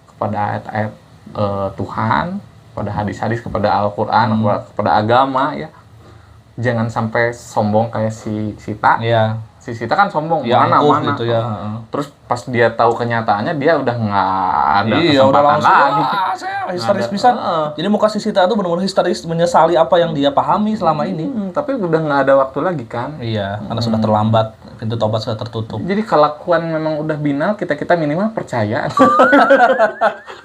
B: kepada ayat-ayat Tuhan, kepada hadis-hadis, kepada Al-Quran, kepada agama ya. Jangan sampai sombong kayak si Sita.
A: Iya.
B: Si Sita kan sombong,
A: ya,
B: mana-mana.
A: Gitu ya.
B: Terus pas dia tahu kenyataannya, dia udah nggak ada
A: kesempatan
B: udah langsung
A: lagi. Saya histeris pisan. Jadi muka si Sita itu benar-benar histeris, menyesali apa yang dia pahami selama ini.
B: Tapi udah nggak ada waktu lagi kan?
A: Iya, karena sudah terlambat, pintu tobat sudah tertutup.
B: Jadi kelakuan memang udah binal, kita minimal percaya.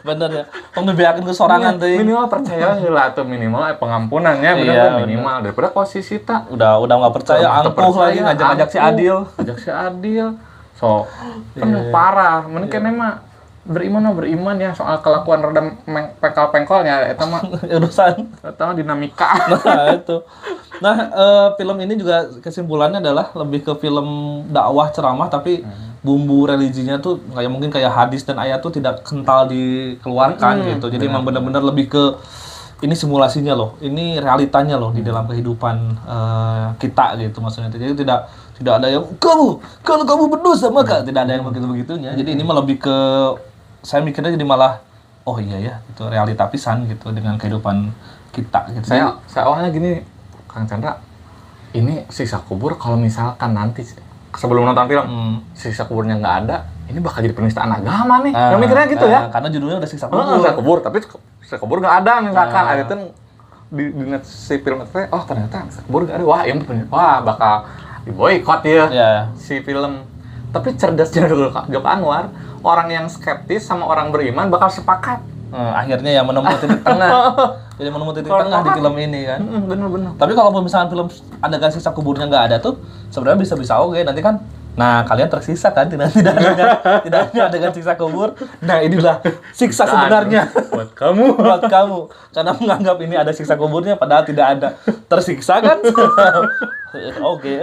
A: Bener ya. Pembebakan kesorangan tuh.
B: Minimal percaya lah, atau minimal pengampunannya bener minimal. Daripada kalau si Sita
A: udah nggak percaya, angkuh lagi ngajak-ngajak si Adil. So, kan parah. Mungkin emang beriman ya, soal kelakuan rada pengkol-pengkolnya eta mah urusan
B: dinamika.
A: Nah, itu. Nah, film ini juga kesimpulannya adalah lebih ke film dakwah ceramah, tapi bumbu religinya tuh mungkin kayak hadis dan ayat tuh tidak kental dikeluarkan gitu. Jadi emang benar-benar lebih ke ini simulasinya loh, ini realitanya loh di dalam kehidupan kita gitu maksudnya. Jadi tidak ada yang kalau kamu berdosa maka tidak ada yang begitu-begitunya. Jadi ini malah lebih ke, saya mikirnya jadi malah oh iya ya, itu realita pisan gitu dengan kehidupan kita gitu.
B: Saya awalnya gini, Kang Chandra, ini siksa kubur kalau misalkan nanti sebelum nonton film siksa kuburnya nggak ada, ini bakal jadi penistaan agama nih. Yang mikirnya gitu ya.
A: Karena judulnya udah siksa kubur.
B: Siksa kubur, tapi siksa kubur nggak ada misalkan. Ada tuh di net si film itu, oh ternyata siksa kubur nggak ada. Wah bakal diboikot ya si film. Tapi cerdasnya Joko Anwar, orang yang skeptis sama orang beriman bakal sepakat.
A: Akhirnya ya menemukan titik tengah. Jadi menemukan titik tengah di film ini kan.
B: Bener-bener.
A: Tapi kalau misalnya film adegan siksa kuburnya nggak ada tuh, sebenarnya bisa oke. Nanti kan, nah kalian tersisa kan tidak ada adegan siksa kubur. Nah inilah siksa sebenarnya
B: buat kamu.
A: Karena menganggap ini ada siksa kuburnya, padahal tidak ada. Tersiksa kan? Oke.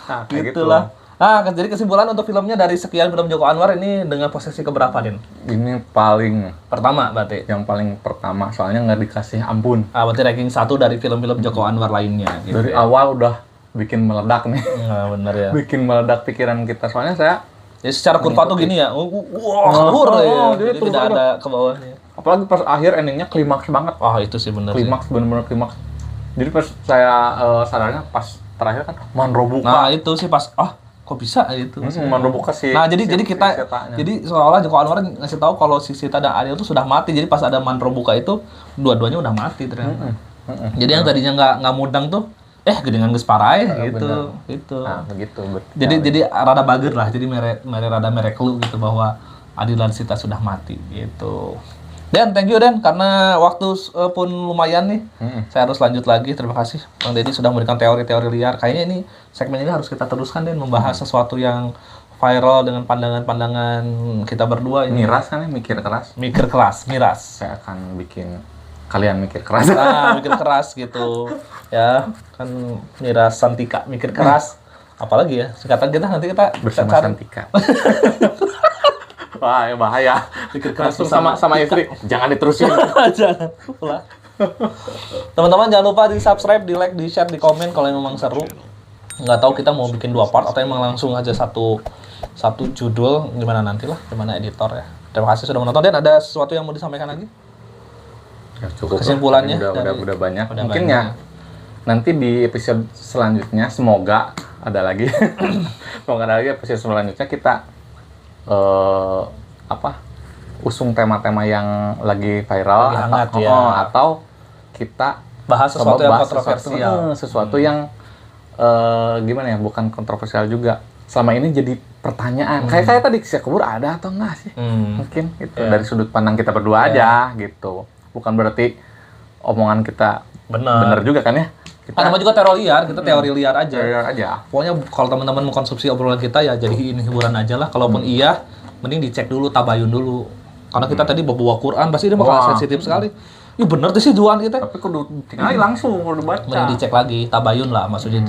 B: Nah,
A: gitulah. Nah, jadi kesimpulan untuk filmnya dari sekian film Joko Anwar ini dengan posisi keberapa, Din?
B: Ini paling
A: pertama berarti?
B: Yang paling pertama, soalnya nggak dikasih ampun.
A: Berarti ranking 1 dari film-film Joko Anwar lainnya. Gitu
B: dari awal udah bikin meledak nih.
A: Nah, bener ya.
B: Bikin meledak pikiran kita, soalnya saya...
A: Ya secara kurva tuh gini ya, jadi tidak ada ke bawahnya.
B: Apalagi pas akhir endingnya klimaks banget.
A: Itu sih bener.
B: Klimaks, bener-bener klimaks. Jadi pas saya sadarnya pas terakhir kan Manrobuka.
A: Nah itu sih pas, kok bisa gitu.
B: Manrobuka sih.
A: Nah jadi kita, jadi seolah-olah Joko Anwar ngasih tahu kalau si Sita dan Adil tuh sudah mati. Jadi pas ada Manrobuka itu, dua-duanya udah mati ternyata. Jadi yang tadinya nggak mudang tuh, gedengan geus parai gitu. Gitu.
B: Nah begitu.
A: Jadi rada bager lah. Jadi rada mereklu gitu bahwa Adil dan Sita sudah mati gitu. Dan thank you Den, karena waktu pun lumayan nih. Saya harus lanjut lagi. Terima kasih Bang Deddy sudah memberikan teori-teori liar. Kayaknya ini segmen ini harus kita teruskan Den, membahas sesuatu yang viral dengan pandangan-pandangan kita berdua ini.
B: Miras kan ya, mikir keras.
A: Miras.
B: Saya akan bikin kalian mikir keras.
A: Mikir keras gitu. Ya, kan Miras Santika mikir keras. Apalagi ya, singkatan kita nanti kita
B: bersama Santika. Wah, ya bahaya.
A: Pikir keras
B: Langsung sama istri, jangan diterusin.
A: Jangan pula. Teman-teman jangan lupa di subscribe, di like, di share, di komen kalau memang seru. Nggak tahu kita mau bikin 2 part atau emang langsung aja satu judul, gimana nantilah, gimana editor ya. Terima kasih sudah menonton. Dan ada sesuatu yang mau disampaikan lagi?
B: Ya, cukup.
A: Kesimpulannya
B: udah banyak. Mungkin ya nanti di episode selanjutnya semoga ada lagi. Semoga ada lagi episode selanjutnya kita usung tema-tema yang lagi viral,
A: lagi hangat,
B: atau kita
A: bahas sesuatu yang kontroversial.
B: Sesuatu yang gimana ya, bukan kontroversial juga. Selama ini jadi pertanyaan. Kayak tadi kisah kubur ada atau enggak sih? Mungkin gitu. Dari sudut pandang kita berdua aja gitu. Bukan berarti omongan kita benar juga kan ya?
A: Nama juga teori liar, kita teori liar aja.
B: Teori aja.
A: Pokoknya kalau teman-teman mengkonsumsi obrolan kita ya jadi ini hiburan aja lah. Kalaupun iya, mending dicek dulu, tabayun dulu. Karena kita tadi bawa Quran, pasti dia bakal sensitif sekali. Iya bener tuh sih jualan kita.
B: Tapi kudu tinggal langsung kudu baca.
A: Mending dicek lagi, tabayun lah. Maksudnya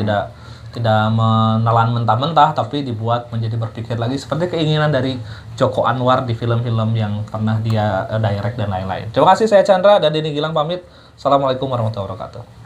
A: tidak menelan mentah-mentah, tapi dibuat menjadi berpikir lagi. Seperti keinginan dari Joko Anwar di film-film yang pernah dia direct dan lain-lain. Terima kasih, saya Chandra dan Denny Gilang pamit. Assalamualaikum warahmatullahi wabarakatuh.